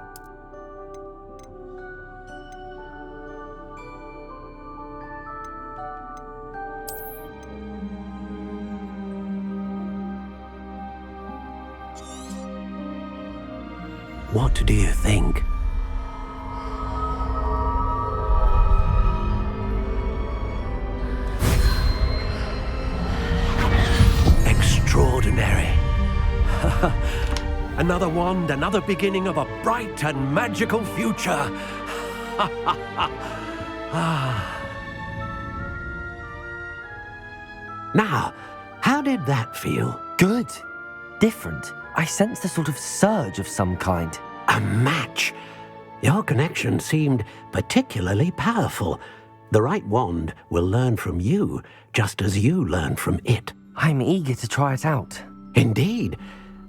What do you think? Extraordinary. Another wand, another beginning of a bright and magical future. Now, how did that feel? Good. Different. I sensed a sort of surge of some kind. A match. Your connection seemed particularly powerful. The right wand will learn from you, just as you learn from it. I'm eager to try it out. Indeed.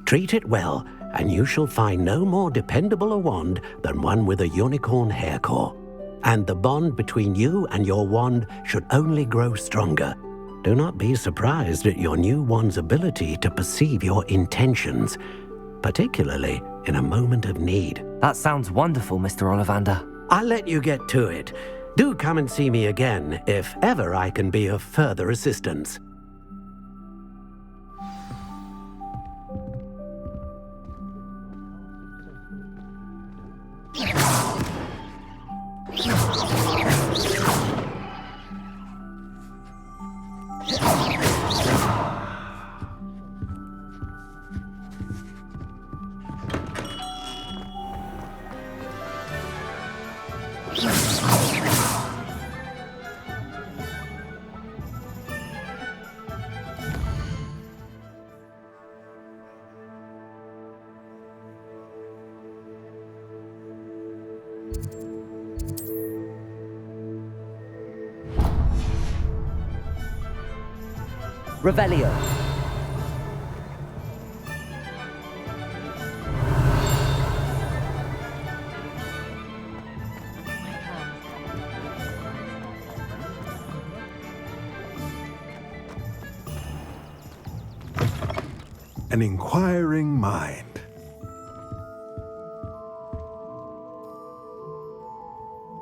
Treat it well, and you shall find no more dependable a wand than one with a unicorn hair core. And the bond between you and your wand should only grow stronger. Do not be surprised at your new wand's ability to perceive your intentions, particularly in a moment of need. That sounds wonderful, Mr. Ollivander. I'll let you get to it. Do come and see me again if ever I can be of further assistance. Revelio. An inquiring mind.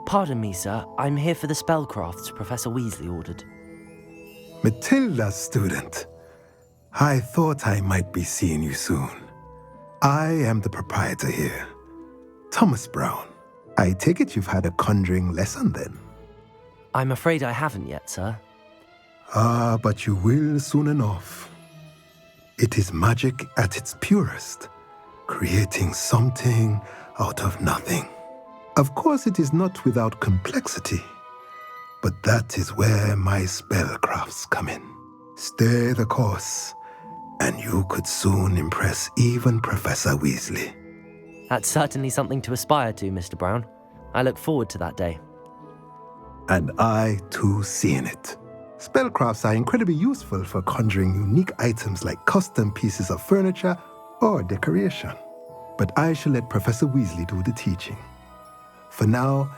Pardon me, sir. I'm here for the spellcrafts Professor Weasley ordered. Matilda's student. I thought I might be seeing you soon. I am the proprietor here, Thomas Brown. I take it you've had a conjuring lesson then? I'm afraid I haven't yet, sir. Ah, but you will soon enough. It is magic at its purest, creating something out of nothing. Of course, it is not without complexity, but that is where my spellcrafts come in. Stay the course, and you could soon impress even Professor Weasley. That's certainly something to aspire to, Mr. Brown. I look forward to that day. And I, too, see in it. Spellcrafts are incredibly useful for conjuring unique items like custom pieces of furniture or decoration. But I shall let Professor Weasley do the teaching. For now,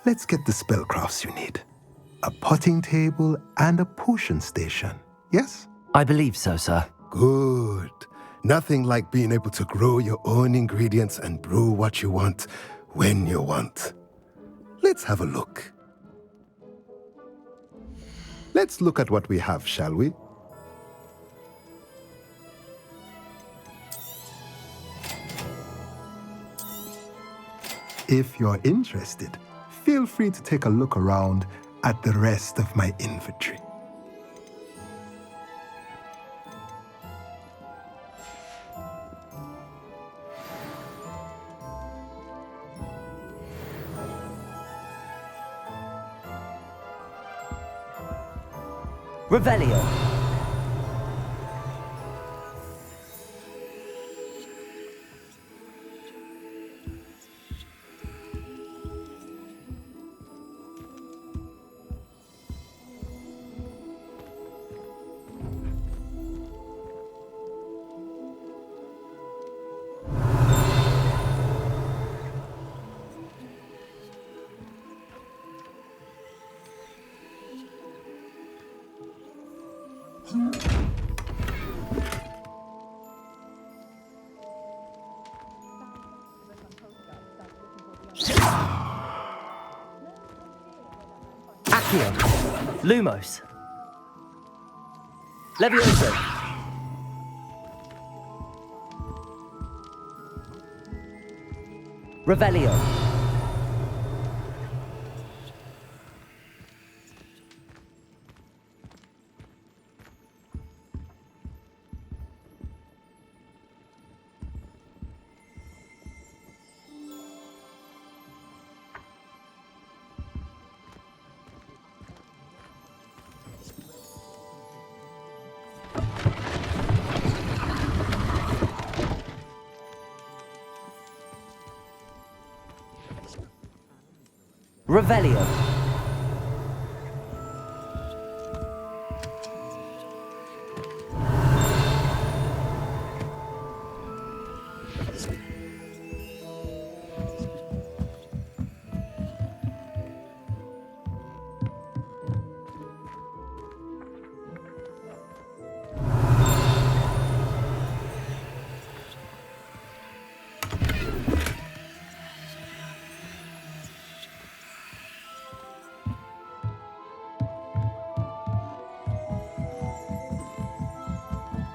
let's get the spellcrafts you need. A potting table and a potion station, yes? I believe so, sir. Good. Nothing like being able to grow your own ingredients and brew what you want when you want. Let's have a look. Let's look at what we have, shall we? If you're interested, feel free to take a look around at the rest of my inventory. Revelio. Accio. Lumos. Levioso. Revelio. Revelio.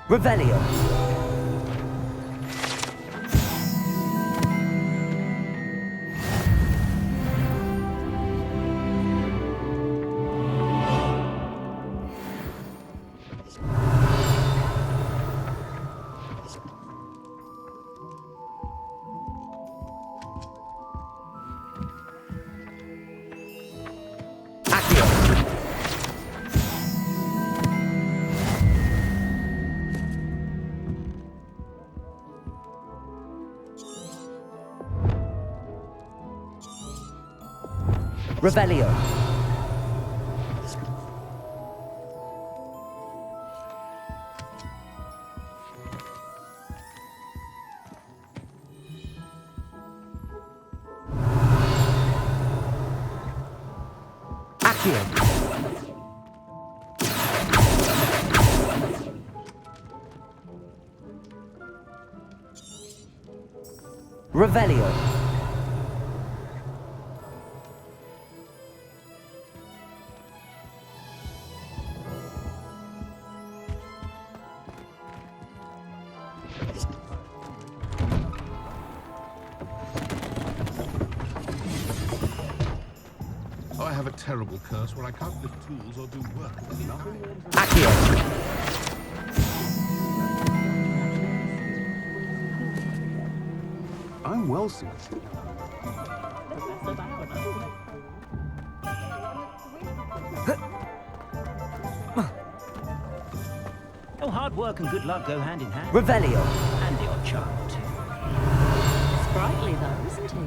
Revelio. Revelio. Accio. Revelio. I have a terrible curse where I can't lift tools or do work. Accio. I'm well suited. Oh, hard work and good luck go hand in hand. Revelio. And the odd charm, too. Sprightly, though, isn't he?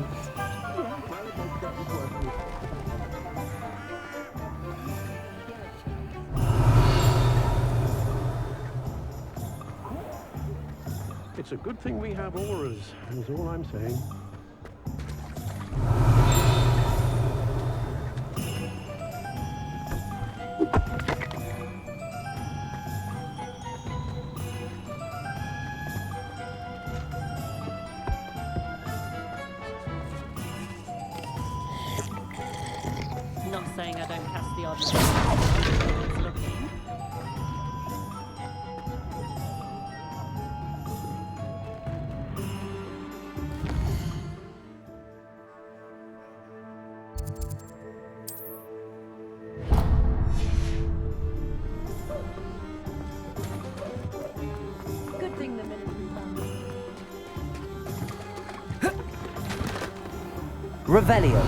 It's a good thing we have auras, is all I'm saying. Not saying I don't cast the odd it's looking. Good thing the military found Revelio.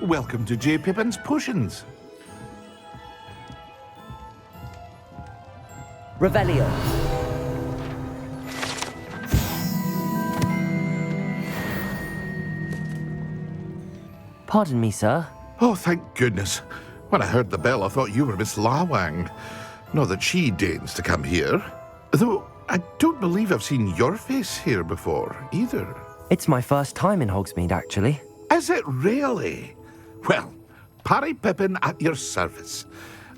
Welcome to J. Pippin's Potions. Revelio. Pardon me, sir. Oh, thank goodness. When I heard the bell, I thought you were Miss Lawang. Not that she deigns to come here. Though I don't believe I've seen your face here before, either. It's my first time in Hogsmeade, actually. Is it really? Well, Parry Pippin at your service.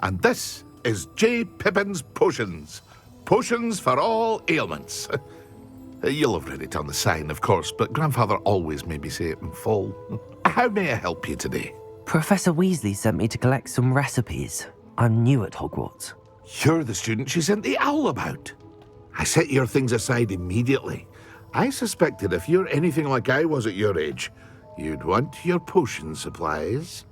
And this is J. Pippin's Potions. Potions for all ailments. You'll have read it on the sign, of course, but Grandfather always made me say it in full. How may I help you today? Professor Weasley sent me to collect some recipes. I'm new at Hogwarts. You're the student she sent the owl about. I set your things aside immediately. I suspected if you're anything like I was at your age, you'd want your potion supplies.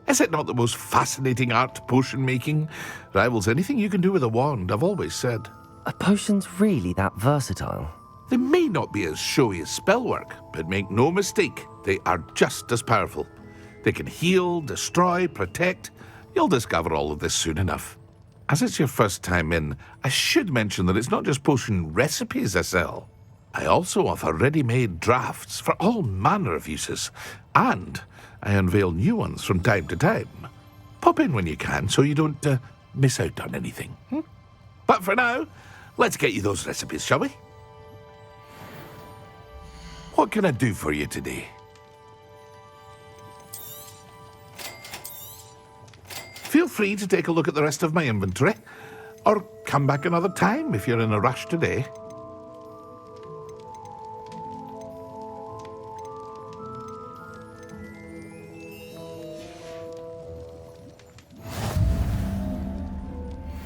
Is it not the most fascinating art, potion making? Rivals anything you can do with a wand, I've always said. Are potions really that versatile? They may not be as showy as spellwork, but make no mistake, they are just as powerful. They can heal, destroy, protect. You'll discover all of this soon enough. As it's your first time in, I should mention that it's not just potion recipes I sell. I also offer ready-made drafts for all manner of uses, and I unveil new ones from time to time. Pop in when you can so you don't miss out on anything. But for now, let's get you those recipes, shall we? What can I do for you today? Feel free to take a look at the rest of my inventory, or come back another time if you're in a rush today.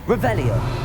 Revelio.